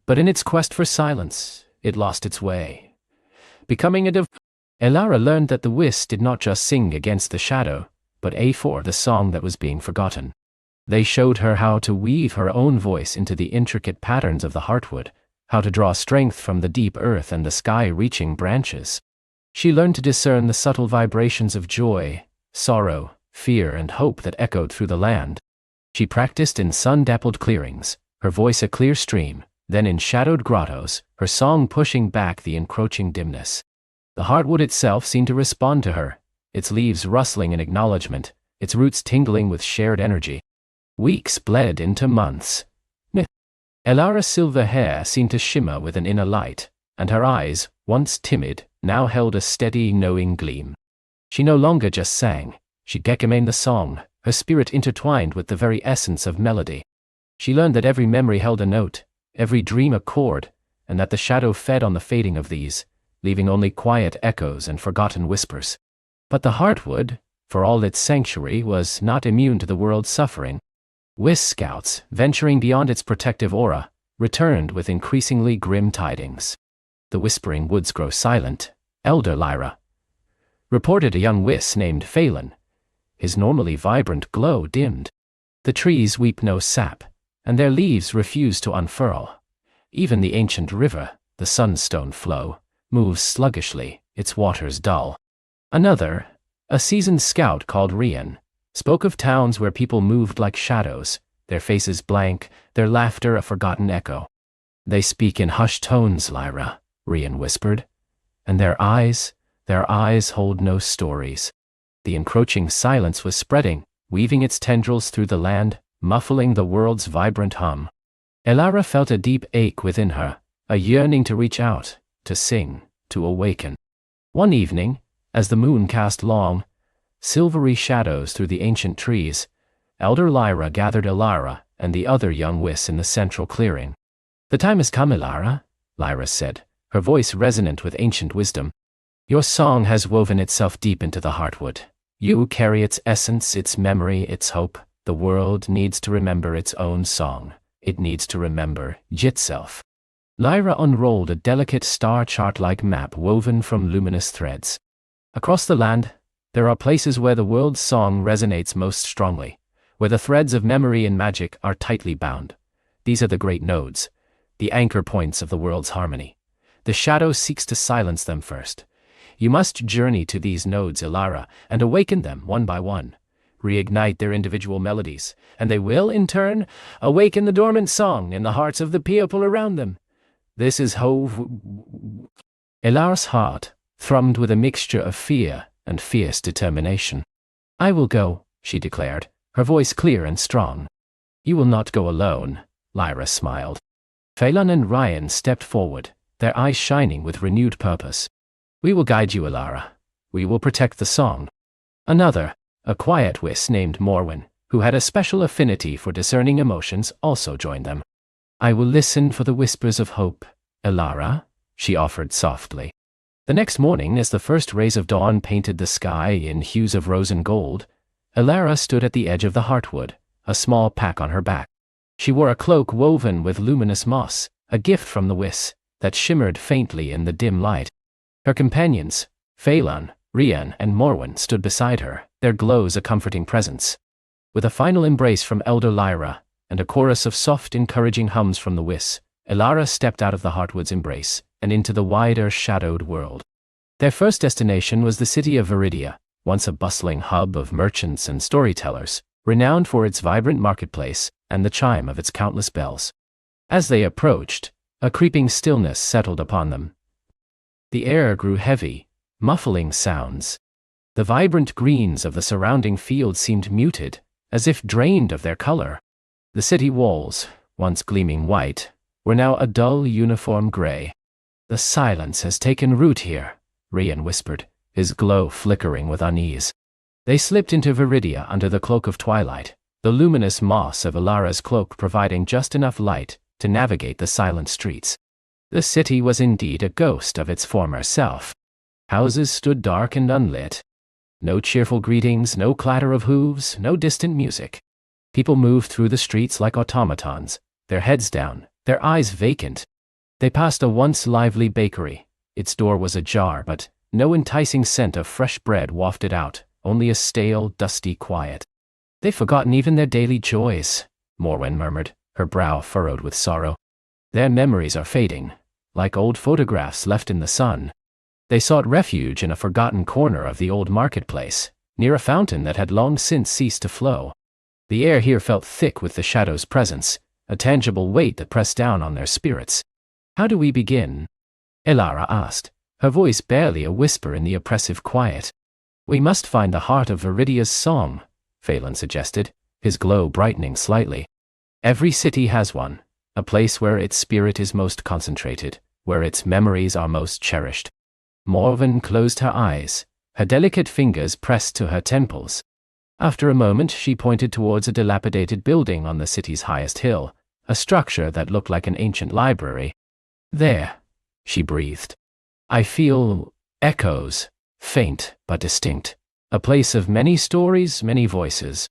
But in its quest for silence, it lost its way, becoming Ilara learned that the Whis did not just sing against the shadow, but for the song that was being forgotten. They showed her how to weave her own voice into the intricate patterns of the heartwood, how to draw strength from the deep earth and the sky-reaching branches. She learned to discern the subtle vibrations of joy, sorrow, fear, and hope that echoed through the land. She practiced in sun-dappled clearings, her voice a clear stream, then in shadowed grottos, her song pushing back the encroaching dimness. The heartwood itself seemed to respond to her, its leaves rustling in acknowledgement, its roots tingling with shared energy. Weeks bled into months. Ilara's silver hair seemed to shimmer with an inner light, and her eyes, once timid, now held a steady, knowing gleam. She no longer just sang, she declaimed the song, her spirit intertwined with the very essence of melody. She learned that every memory held a note, every dream a chord, and that the shadow fed on the fading of these, leaving only quiet echoes and forgotten whispers. But the Heartwood, for all its sanctuary, was not immune to the world's suffering. Whis scouts, venturing beyond its protective aura, returned with increasingly grim tidings. The whispering woods grow silent, Elder Lyra reported a young Whis named Phelan. His normally vibrant glow dimmed. The trees weep no sap, and their leaves refuse to unfurl. Even the ancient river, the sunstone flow, moves sluggishly, its waters dull. Another, a seasoned scout called Rian, spoke of towns where people moved like shadows, their faces blank, their laughter a forgotten echo. They speak in hushed tones, Lyra, Rian whispered, and their eyes hold no stories. The encroaching silence was spreading, weaving its tendrils through the land, muffling the world's vibrant hum. Elara felt a deep ache within her, a yearning to reach out, to sing, to awaken. One evening, as the moon cast long, silvery shadows through the ancient trees, Elder Lyra gathered Elara and the other young Whis in the central clearing. "The time has come, Elara," Lyra said, her voice resonant with ancient wisdom. "Your song has woven itself deep into the Heartwood. You carry its essence, its memory, its hope. The world needs to remember its own song. It needs to remember itself." Lyra unrolled a delicate star chart-like map woven from luminous threads. Across the land, there are places where the world's song resonates most strongly, where the threads of memory and magic are tightly bound. These are the great nodes, the anchor points of the world's harmony. The shadow seeks to silence them first. You must journey to these nodes, Elara, and awaken them one by one. Reignite their individual melodies, and they will, in turn, awaken the dormant song in the hearts of the people around them. This is Elara's heart thrummed with a mixture of fear and fierce determination. "I will go," she declared, her voice clear and strong. "You will not go alone," Lyra smiled. Phelan and Ryan stepped forward, their eyes shining with renewed purpose. "We will guide you, Elara. We will protect the song." Another, a quiet Whis named Morwen, who had a special affinity for discerning emotions, also joined them. "I will listen for the whispers of hope, Elara," she offered softly. The next morning, as the first rays of dawn painted the sky in hues of rose and gold, Elara stood at the edge of the Heartwood, a small pack on her back. She wore a cloak woven with luminous moss, a gift from the Whis, that shimmered faintly in the dim light. Her companions, Phelan, Rian, and Morwen, stood beside her, their glows a comforting presence. With a final embrace from Elder Lyra, and a chorus of soft, encouraging hums from the Whis, Elara stepped out of the Heartwood's embrace, and into the wider, shadowed world. Their first destination was the city of Viridia, once a bustling hub of merchants and storytellers, renowned for its vibrant marketplace and the chime of its countless bells. As they approached, a creeping stillness settled upon them. The air grew heavy, muffling sounds. The vibrant greens of the surrounding fields seemed muted, as if drained of their color. The city walls, once gleaming white, were now a dull, uniform gray. "The silence has taken root here," Rian whispered, his glow flickering with unease. They slipped into Viridia under the cloak of twilight, the luminous moss of Elara's cloak providing just enough light to navigate the silent streets. The city was indeed a ghost of its former self. Houses stood dark and unlit. No cheerful greetings, no clatter of hooves, no distant music. People moved through the streets like automatons, their heads down, their eyes vacant. They passed a once lively bakery. Its door was ajar, but no enticing scent of fresh bread wafted out, only a stale, dusty quiet. "They've forgotten even their daily joys," Morwen murmured, her brow furrowed with sorrow. "Their memories are fading, like old photographs left in the sun." They sought refuge in a forgotten corner of the old marketplace, near a fountain that had long since ceased to flow. The air here felt thick with the shadow's presence, a tangible weight that pressed down on their spirits. "How do we begin?" Elara asked, her voice barely a whisper in the oppressive quiet. "We must find the heart of Viridia's song," Phelan suggested, his glow brightening slightly. "Every city has one, a place where its spirit is most concentrated, where its memories are most cherished." Morwen closed her eyes, her delicate fingers pressed to her temples. After a moment, she pointed towards a dilapidated building on the city's highest hill, a structure that looked like an ancient library. There, she breathed. I feel echoes, faint but distinct. A place of many stories, many voices.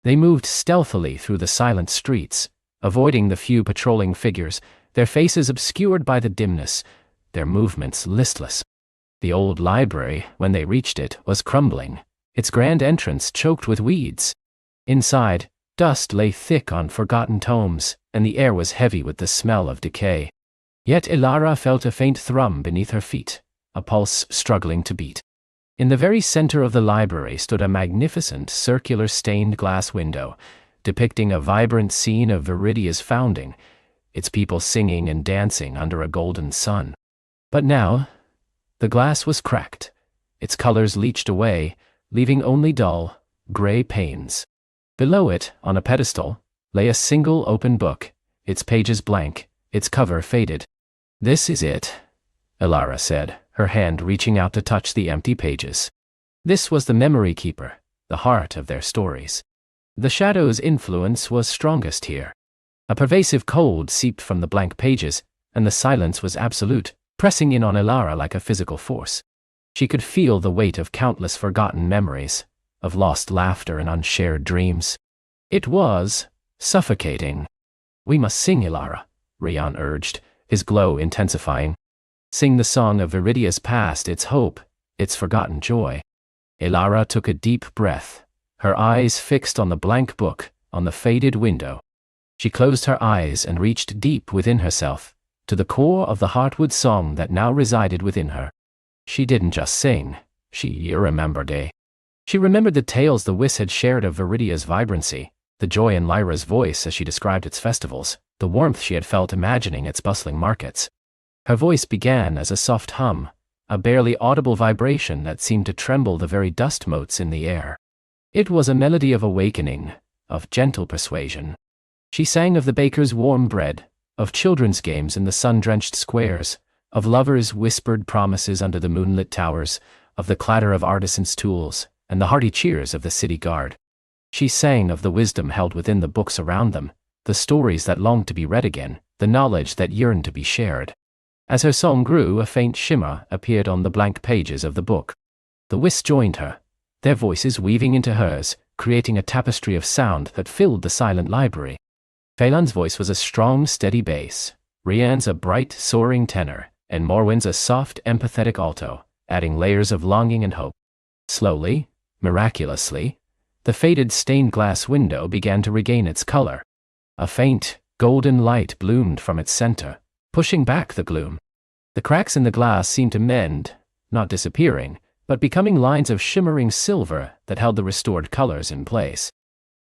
They moved stealthily through the silent streets, avoiding the few patrolling figures, their faces obscured by the dimness, their movements listless. The old library, when they reached it, was crumbling, its grand entrance choked with weeds. Inside, dust lay thick on forgotten tomes, and the air was heavy with the smell of decay. Yet Ilara felt a faint thrum beneath her feet, a pulse struggling to beat. In the very center of the library stood a magnificent circular stained glass window, depicting a vibrant scene of Viridia's founding, its people singing and dancing under a golden sun. But now, the glass was cracked, its colors leached away, leaving only dull, gray panes. Below it, on a pedestal, lay a single open book, its pages blank, its cover faded. "This is it," Ilara said, her hand reaching out to touch the empty pages. This was the memory keeper, the heart of their stories. The shadow's influence was strongest here. A pervasive cold seeped from the blank pages, and the silence was absolute, pressing in on Ilara like a physical force. She could feel the weight of countless forgotten memories, of lost laughter and unshared dreams. It was suffocating. "We must sing, Ilara," Rian urged, his glow intensifying. "Sing the song of Viridia's past, its hope, its forgotten joy." Ilara took a deep breath, her eyes fixed on the blank book, on the faded window. She closed her eyes and reached deep within herself, to the core of the heartwood song that now resided within her. She didn't just sing, she remembered it. She remembered the tales the Whis had shared of Viridia's vibrancy, the joy in Lyra's voice as she described its festivals, the warmth she had felt imagining its bustling markets. Her voice began as a soft hum, a barely audible vibration that seemed to tremble the very dust motes in the air. It was a melody of awakening, of gentle persuasion. She sang of the baker's warm bread, of children's games in the sun-drenched squares, of lovers' whispered promises under the moonlit towers, of the clatter of artisans' tools, and the hearty cheers of the city guard. She sang of the wisdom held within the books around them, the stories that longed to be read again, the knowledge that yearned to be shared. As her song grew, a faint shimmer appeared on the blank pages of the book. The Whis joined her, their voices weaving into hers, creating a tapestry of sound that filled the silent library. Phelan's voice was a strong, steady bass, Rian's a bright, soaring tenor, and Morwen's a soft, empathetic alto, adding layers of longing and hope. Slowly, miraculously, the faded stained glass window began to regain its color. A faint, golden light bloomed from its center, pushing back the gloom. The cracks in the glass seemed to mend, not disappearing, but becoming lines of shimmering silver that held the restored colors in place.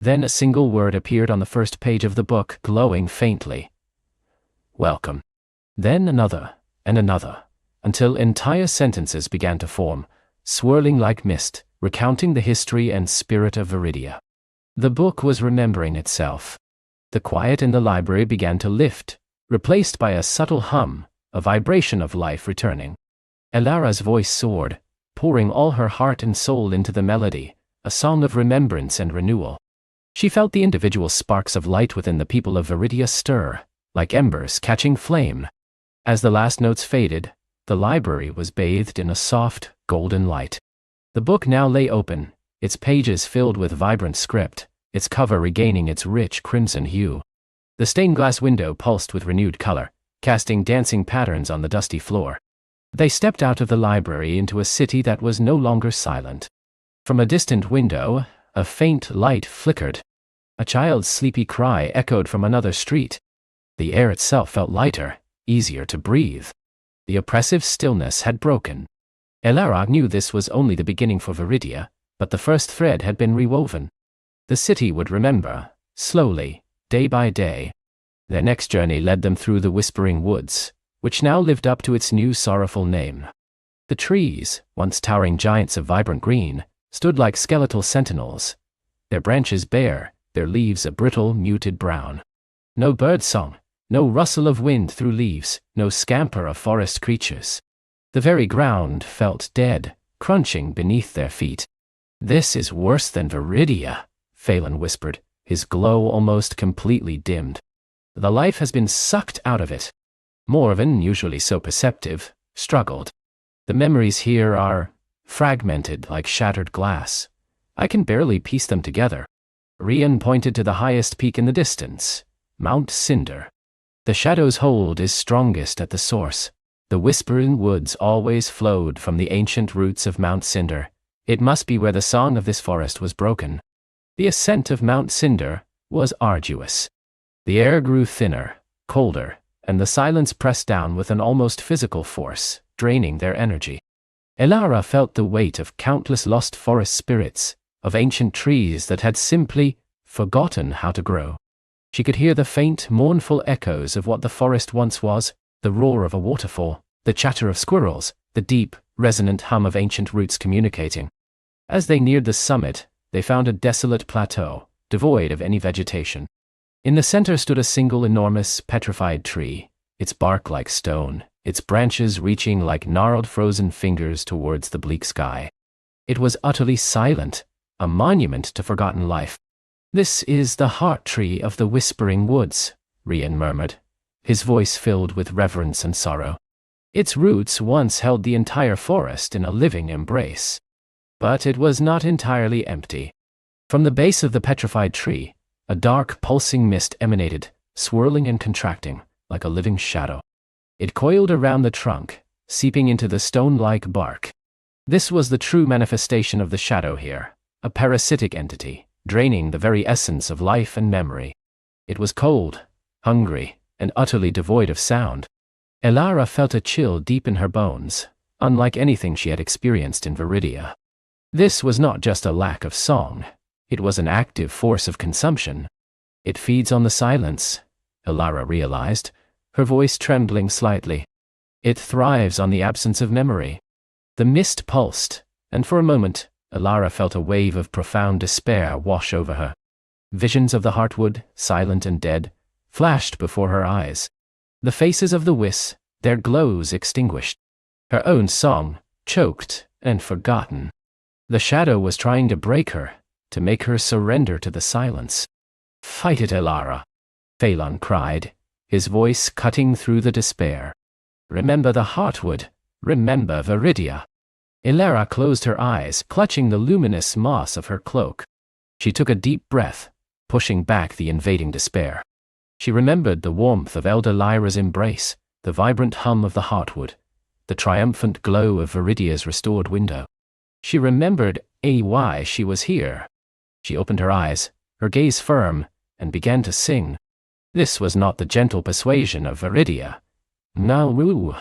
Then a single word appeared on the first page of the book, glowing faintly. "Welcome." Then another, and another, until entire sentences began to form, swirling like mist, recounting the history and spirit of Viridia. The book was remembering itself. The quiet in the library began to lift, replaced by a subtle hum, a vibration of life returning. Ilara's voice soared, pouring all her heart and soul into the melody, a song of remembrance and renewal. She felt the individual sparks of light within the people of Viridia stir, like embers catching flame. As the last notes faded, the library was bathed in a soft, golden light. The book now lay open, its pages filled with vibrant script, its cover regaining its rich crimson hue. The stained glass window pulsed with renewed color, casting dancing patterns on the dusty floor. They stepped out of the library into a city that was no longer silent. From a distant window, a faint light flickered. A child's sleepy cry echoed from another street. The air itself felt lighter, easier to breathe. The oppressive stillness had broken. Ilara knew this was only the beginning for Viridia, but the first thread had been rewoven. The city would remember, slowly, day by day. Their next journey led them through the whispering woods, which now lived up to its new sorrowful name. The trees, once towering giants of vibrant green, stood like skeletal sentinels, their branches bare, their leaves a brittle, muted brown. No bird song, no rustle of wind through leaves, no scamper of forest creatures. The very ground felt dead, crunching beneath their feet. "This is worse than Viridia," Phelan whispered, his glow almost completely dimmed. "The life has been sucked out of it." Morven, usually so perceptive, struggled. "The memories here are fragmented like shattered glass. I can barely piece them together." Rian pointed to the highest peak in the distance, Mount Cinder. "The shadow's hold is strongest at the source. The whispering woods always flowed from the ancient roots of Mount Cinder. It must be where the song of this forest was broken." The ascent of Mount Cinder was arduous. The air grew thinner, colder, and the silence pressed down with an almost physical force, draining their energy. Elara felt the weight of countless lost forest spirits, of ancient trees that had simply forgotten how to grow. She could hear the faint, mournful echoes of what the forest once was, the roar of a waterfall, the chatter of squirrels, the deep, resonant hum of ancient roots communicating. As they neared the summit, they found a desolate plateau, devoid of any vegetation. In the center stood a single enormous, petrified tree, its bark like stone, its branches reaching like gnarled frozen fingers towards the bleak sky. It was utterly silent, a monument to forgotten life. "This is the heart tree of the Whispering Woods," Rian murmured, his voice filled with reverence and sorrow. "Its roots once held the entire forest in a living embrace. But it was not entirely empty." From the base of the petrified tree, a dark, pulsing mist emanated, swirling and contracting, like a living shadow. It coiled around the trunk, seeping into the stone-like bark. This was the true manifestation of the shadow here, a parasitic entity, draining the very essence of life and memory. It was cold, hungry, and utterly devoid of sound. Elara felt a chill deep in her bones, unlike anything she had experienced in Viridia. This was not just a lack of song, it was an active force of consumption. "It feeds on the silence," Elara realized, her voice trembling slightly. "It thrives on the absence of memory." The mist pulsed, and for a moment, Elara felt a wave of profound despair wash over her. Visions of the heartwood, silent and dead, flashed before her eyes. The faces of the Whis, their glows extinguished. Her own song, choked and forgotten. The shadow was trying to break her, to make her surrender to the silence. "Fight it, Elara," Phelan cried, his voice cutting through the despair. "Remember the heartwood, remember Viridia." Elara closed her eyes, clutching the luminous moss of her cloak. She took a deep breath, pushing back the invading despair. She remembered the warmth of Elder Lyra's embrace, the vibrant hum of the heartwood, the triumphant glow of Viridia's restored window. She remembered why she was here. She opened her eyes, her gaze firm, and began to sing. This was not the gentle persuasion of Viridia. No.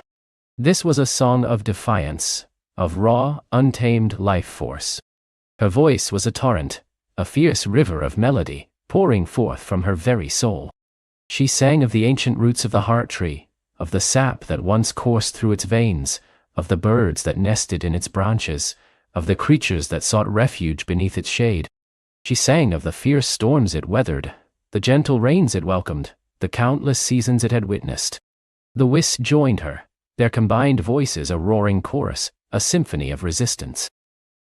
This was a song of defiance, of raw, untamed life force. Her voice was a torrent, a fierce river of melody, pouring forth from her very soul. She sang of the ancient roots of the heart tree, of the sap that once coursed through its veins, of the birds that nested in its branches, of the creatures that sought refuge beneath its shade. She sang of the fierce storms it weathered, the gentle rains it welcomed, the countless seasons it had witnessed. The Whis joined her, their combined voices a roaring chorus, a symphony of resistance.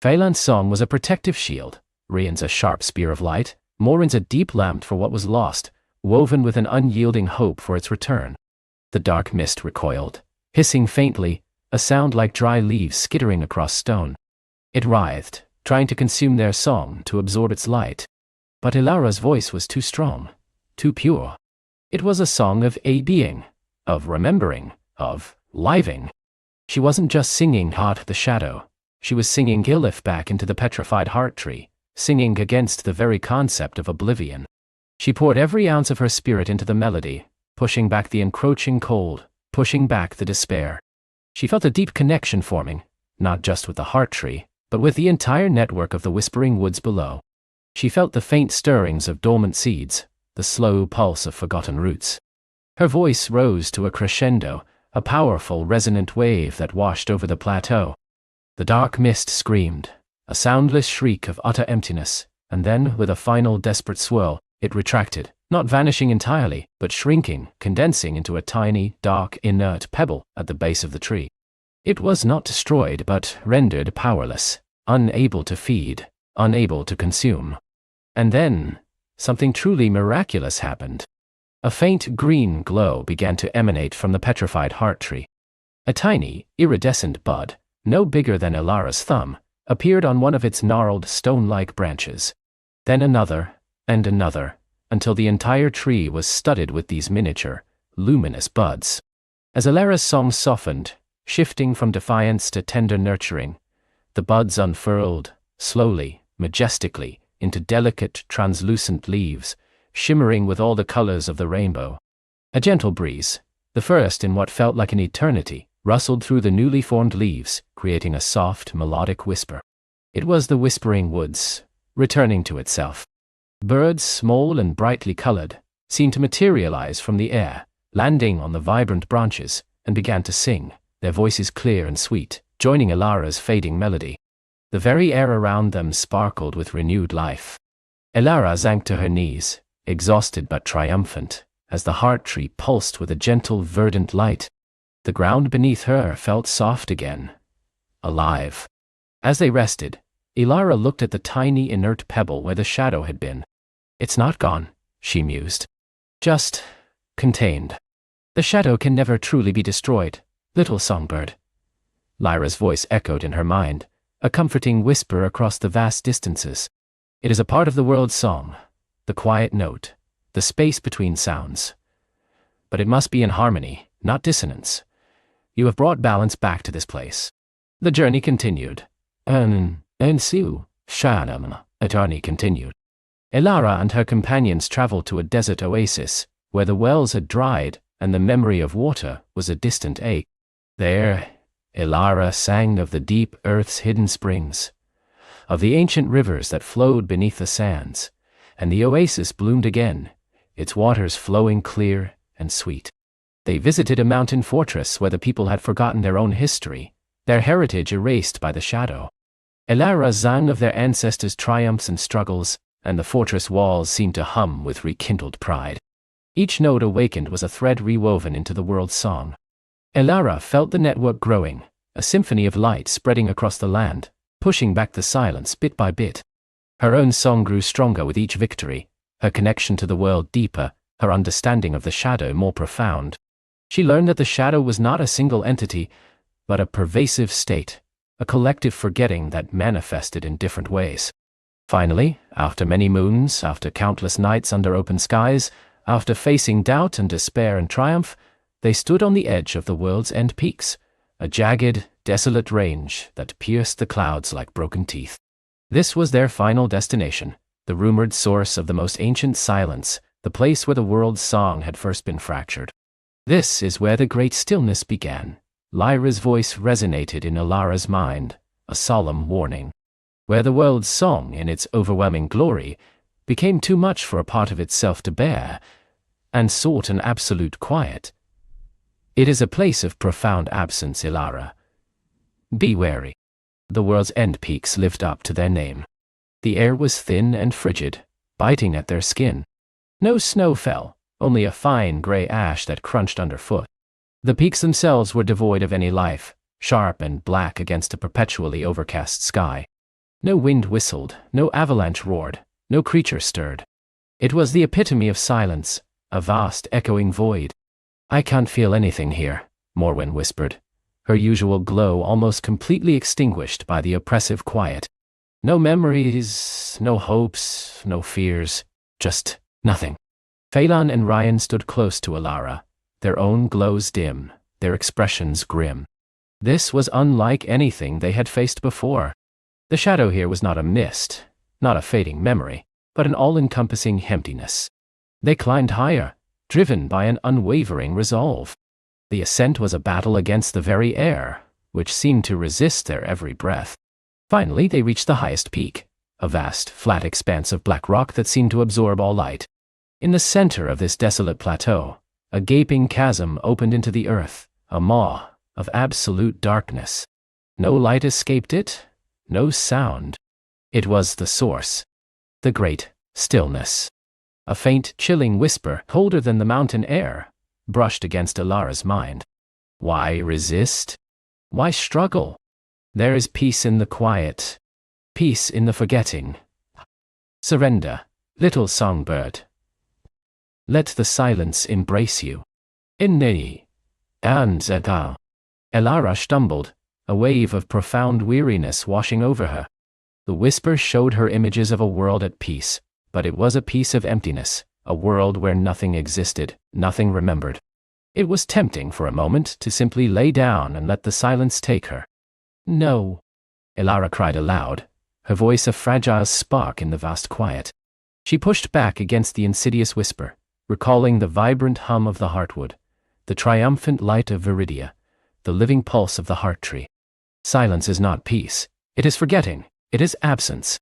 Phelan's song was a protective shield, Rian's a sharp spear of light, Morin's a deep lamp for what was lost, woven with an unyielding hope for its return. The dark mist recoiled, hissing faintly, a sound like dry leaves skittering across stone. It writhed, trying to consume their song, to absorb its light. But Elara's voice was too strong, too pure. It was a song of a being, of remembering, of living. She wasn't just singing Heart the Shadow, she was singing Gilif back into the petrified heart tree, singing against the very concept of oblivion. She poured every ounce of her spirit into the melody, pushing back the encroaching cold, pushing back the despair. She felt a deep connection forming, not just with the heart tree, but with the entire network of the whispering woods below. She felt the faint stirrings of dormant seeds, the slow pulse of forgotten roots. Her voice rose to a crescendo, a powerful resonant wave that washed over the plateau. The dark mist screamed, a soundless shriek of utter emptiness, and then, with a final desperate swirl, it retracted, not vanishing entirely, but shrinking, condensing into a tiny, dark, inert pebble at the base of the tree. It was not destroyed, but rendered powerless, unable to feed, unable to consume. And then, something truly miraculous happened. A faint green glow began to emanate from the petrified heart tree. A tiny, iridescent bud, no bigger than Ilara's thumb, appeared on one of its gnarled stone-like branches. Then another, and another, until the entire tree was studded with these miniature, luminous buds. As Ilara's song softened, shifting from defiance to tender nurturing, the buds unfurled, slowly, majestically, into delicate, translucent leaves, shimmering with all the colors of the rainbow. A gentle breeze, the first in what felt like an eternity, rustled through the newly formed leaves, creating a soft, melodic whisper. It was the whispering woods, returning to itself. Birds, small and brightly colored, seemed to materialize from the air, landing on the vibrant branches, and began to sing, their voices clear and sweet, joining Ilara's fading melody. The very air around them sparkled with renewed life. Ilara sank to her knees, exhausted but triumphant, as the heart tree pulsed with a gentle, verdant light. The ground beneath her felt soft again, alive. As they rested, Ilara looked at the tiny, inert pebble where the shadow had been. "It's not gone," she mused. "Just contained. The shadow can never truly be destroyed, little songbird." Lyra's voice echoed in her mind, a comforting whisper across the vast distances. "It is a part of the world's song, the quiet note, the space between sounds. But it must be in harmony, not dissonance. You have brought balance back to this place." The journey continued. And Sue, Shanam, Attorney continued. Ilara and her companions traveled to a desert oasis, where the wells had dried and the memory of water was a distant ache. There, Ilara sang of the deep earth's hidden springs, of the ancient rivers that flowed beneath the sands, and the oasis bloomed again, its waters flowing clear and sweet. They visited a mountain fortress where the people had forgotten their own history, their heritage erased by the shadow. Ilara sang of their ancestors' triumphs and struggles, and the fortress walls seemed to hum with rekindled pride. Each note awakened was a thread rewoven into the world's song. Ilara felt the network growing, a symphony of light spreading across the land, pushing back the silence bit by bit. Her own song grew stronger with each victory, her connection to the world deeper, her understanding of the shadow more profound. She learned that the shadow was not a single entity, but a pervasive state, a collective forgetting that manifested in different ways. Finally, after many moons, after countless nights under open skies, after facing doubt and despair and triumph, they stood on the edge of the world's end peaks, a jagged, desolate range that pierced the clouds like broken teeth. This was their final destination, the rumored source of the most ancient silence, the place where the world's song had first been fractured. "This is where the great stillness began." Lyra's voice resonated in Ilara's mind, a solemn warning. Where the world's song, in its overwhelming glory, became too much for a part of itself to bear, and sought an absolute quiet. "It is a place of profound absence, Ilara. Be wary." The world's end peaks lived up to their name. The air was thin and frigid, biting at their skin. No snow fell, only a fine gray ash that crunched underfoot. The peaks themselves were devoid of any life, sharp and black against a perpetually overcast sky. No wind whistled, no avalanche roared, no creature stirred. It was the epitome of silence, a vast echoing void. "I can't feel anything here," Morwen whispered, her usual glow almost completely extinguished by the oppressive quiet. No memories, no hopes, no fears, just nothing. Phelan and Ryan stood close to Ilara, their own glows dim, their expressions grim. This was unlike anything they had faced before. The shadow here was not a mist, not a fading memory, but an all-encompassing emptiness. They climbed higher, driven by an unwavering resolve. The ascent was a battle against the very air, which seemed to resist their every breath. Finally, they reached the highest peak, a vast, flat expanse of black rock that seemed to absorb all light. In the center of this desolate plateau, a gaping chasm opened into the earth, a maw of absolute darkness. No light escaped it, no sound. It was the source, the great stillness. A faint, chilling whisper, colder than the mountain air, brushed against Ilara's mind. Why resist? Why struggle? There is peace in the quiet. peace in the forgetting. Surrender, little songbird. Let the silence embrace you. Inni. And Zedal. Elara stumbled, a wave of profound weariness washing over her. The whisper showed her images of a world at peace, but it was a peace of emptiness, a world where nothing existed, nothing remembered. It was tempting for a moment to simply lay down and let the silence take her. No. Elara cried aloud, her voice a fragile spark in the vast quiet. She pushed back against the insidious whisper, recalling the vibrant hum of the heartwood, the triumphant light of viridia, the living pulse of the heart tree. Silence is not peace. It is forgetting. It is absence.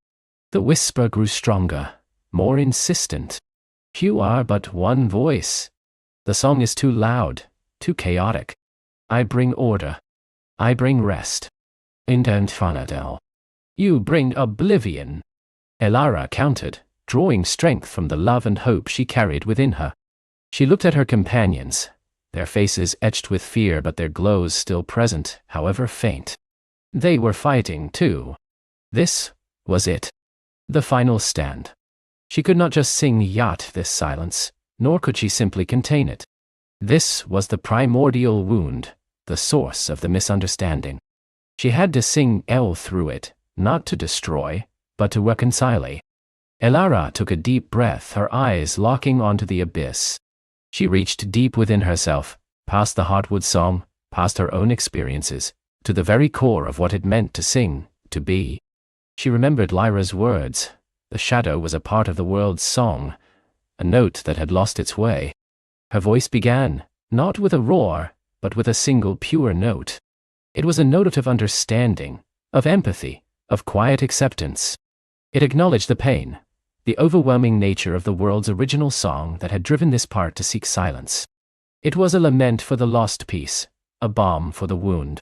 The whisper grew stronger, more insistent. You are but one voice. The song is too loud, too chaotic. I bring order. I bring rest. Infanadel. You bring oblivion. Elara countered, drawing strength from the love and hope she carried within her. She looked at her companions, their faces etched with fear but their glows still present, however faint. They were fighting too. This was it. The final stand. She could not just sing yacht this silence, nor could she simply contain it. This was the primordial wound, the source of the misunderstanding. She had to sing El through it, not to destroy, but to reconcile. Elara took a deep breath, her eyes locking onto the abyss. She reached deep within herself, past the heartwood song, past her own experiences, to the very core of what it meant to sing, to be. She remembered Lyra's words. The shadow was a part of the world's song, a note that had lost its way. Her voice began, not with a roar, but with a single pure note. It was a note of understanding, of empathy, of quiet acceptance. It acknowledged the pain, the overwhelming nature of the world's original song that had driven this part to seek silence. It was a lament for the lost peace, a balm for the wound.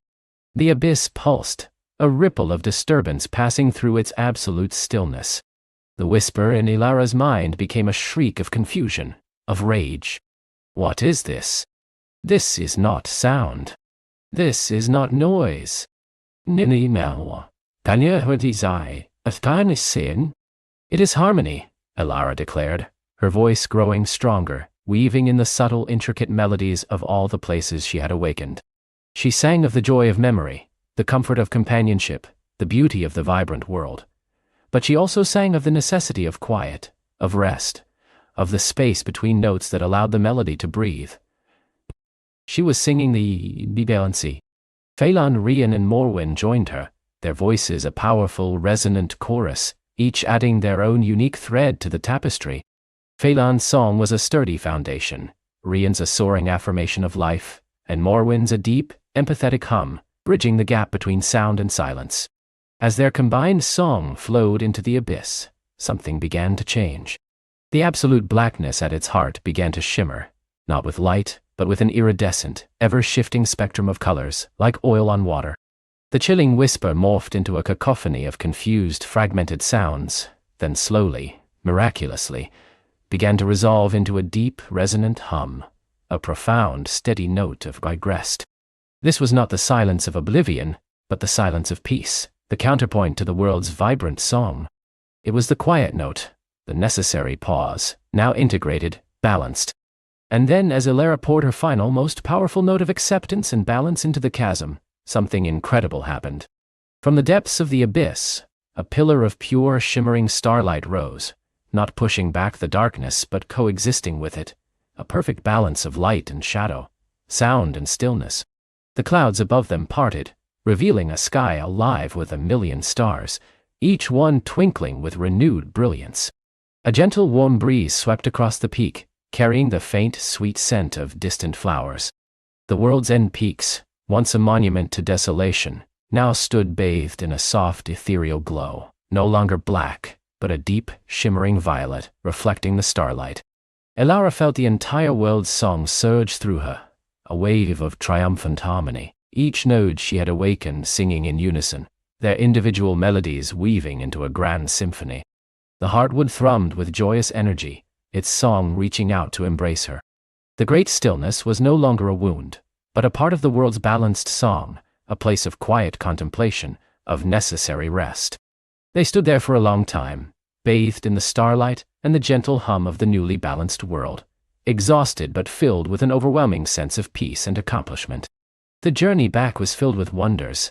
The abyss pulsed, a ripple of disturbance passing through its absolute stillness. The whisper in Elara's mind became a shriek of confusion, of rage. What is this? This is not sound. This is not noise. Nini Melwa. Tanya Hudizai. Athani Sin. It is harmony, Elara declared, her voice growing stronger, weaving in the subtle, intricate melodies of all the places she had awakened. She sang of the joy of memory, the comfort of companionship, the beauty of the vibrant world. But she also sang of the necessity of quiet, of rest, of the space between notes that allowed the melody to breathe. She was singing the Bibalancy. Phelan, Rian and Morwen joined her, their voices a powerful, resonant chorus, each adding their own unique thread to the tapestry. Phelan's song was a sturdy foundation, Rian's a soaring affirmation of life, and Morwen's a deep, empathetic hum, bridging the gap between sound and silence. As their combined song flowed into the abyss, something began to change. The absolute blackness at its heart began to shimmer, not with light, but with an iridescent, ever-shifting spectrum of colors, like oil on water. The chilling whisper morphed into a cacophony of confused, fragmented sounds, then slowly, miraculously, began to resolve into a deep, resonant hum, a profound, steady note of regrest. This was not the silence of oblivion, but the silence of peace, the counterpoint to the world's vibrant song. It was the quiet note, the necessary pause, now integrated, balanced. And then, as Elara poured her final, most powerful note of acceptance and balance into the chasm, something incredible happened. From the depths of the abyss, a pillar of pure, shimmering starlight rose, not pushing back the darkness but coexisting with it, a perfect balance of light and shadow, sound and stillness. The clouds above them parted, revealing a sky alive with 1,000,000 stars, each one twinkling with renewed brilliance. A gentle warm breeze swept across the peak, carrying the faint, sweet scent of distant flowers. The world's end peaks, once a monument to desolation, now stood bathed in a soft, ethereal glow, no longer black, but a deep, shimmering violet, reflecting the starlight. Elara felt the entire world's song surge through her, a wave of triumphant harmony, each note she had awakened singing in unison, their individual melodies weaving into a grand symphony. The heartwood thrummed with joyous energy, its song reaching out to embrace her. The great stillness was no longer a wound, but a part of the world's balanced song, a place of quiet contemplation, of necessary rest. They stood there for a long time, bathed in the starlight and the gentle hum of the newly balanced world, exhausted but filled with an overwhelming sense of peace and accomplishment. The journey back was filled with wonders.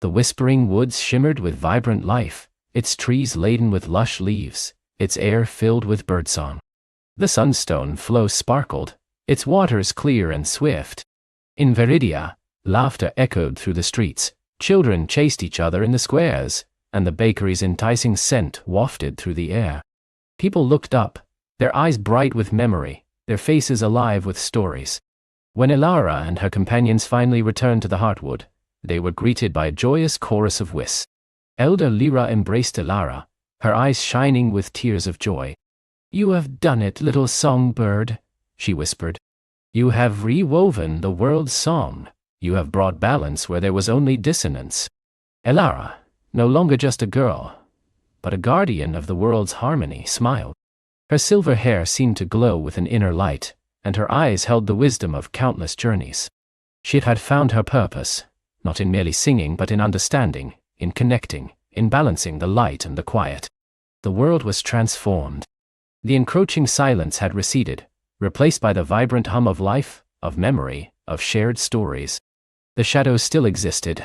The whispering woods shimmered with vibrant life, its trees laden with lush leaves, its air filled with birdsong. The sunstone flow sparkled, its waters clear and swift. In Veridia, laughter echoed through the streets, children chased each other in the squares, and the bakery's enticing scent wafted through the air. People looked up, their eyes bright with memory, their faces alive with stories. When Elara and her companions finally returned to the Heartwood, they were greeted by a joyous chorus of Whis. Elder Lyra embraced Elara, her eyes shining with tears of joy. "You have done it, little songbird," she whispered. "You have rewoven the world's song. You have brought balance where there was only dissonance." Elara, no longer just a girl, but a guardian of the world's harmony, smiled. Her silver hair seemed to glow with an inner light, and her eyes held the wisdom of countless journeys. She had found her purpose, not in merely singing but in understanding, in connecting, in balancing the light and the quiet. The world was transformed. The encroaching silence had receded, replaced by the vibrant hum of life, of memory, of shared stories. The shadows still existed,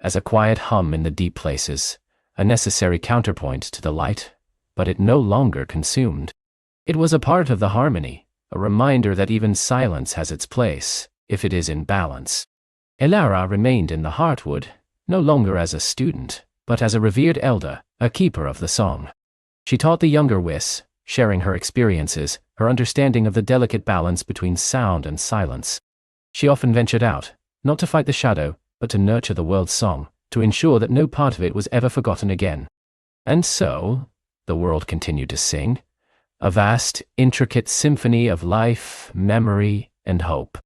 as a quiet hum in the deep places, a necessary counterpoint to the light, but it no longer consumed. It was a part of the harmony, a reminder that even silence has its place, if it is in balance. Elara remained in the Heartwood, no longer as a student, but as a revered elder, a keeper of the song. She taught the younger Whis, sharing her experiences, her understanding of the delicate balance between sound and silence. She often ventured out, not to fight the shadow, but to nurture the world's song, to ensure that no part of it was ever forgotten again. And so, the world continued to sing, a vast, intricate symphony of life, memory, and hope.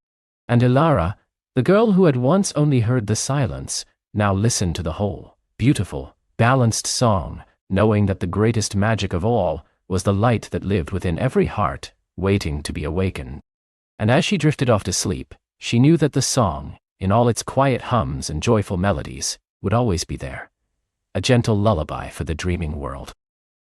And Elara, the girl who had once only heard the silence, now listened to the whole, beautiful, balanced song, knowing that the greatest magic of all was the light that lived within every heart, waiting to be awakened. And as she drifted off to sleep, she knew that the song, in all its quiet hums and joyful melodies, would always be there, a gentle lullaby for the dreaming world.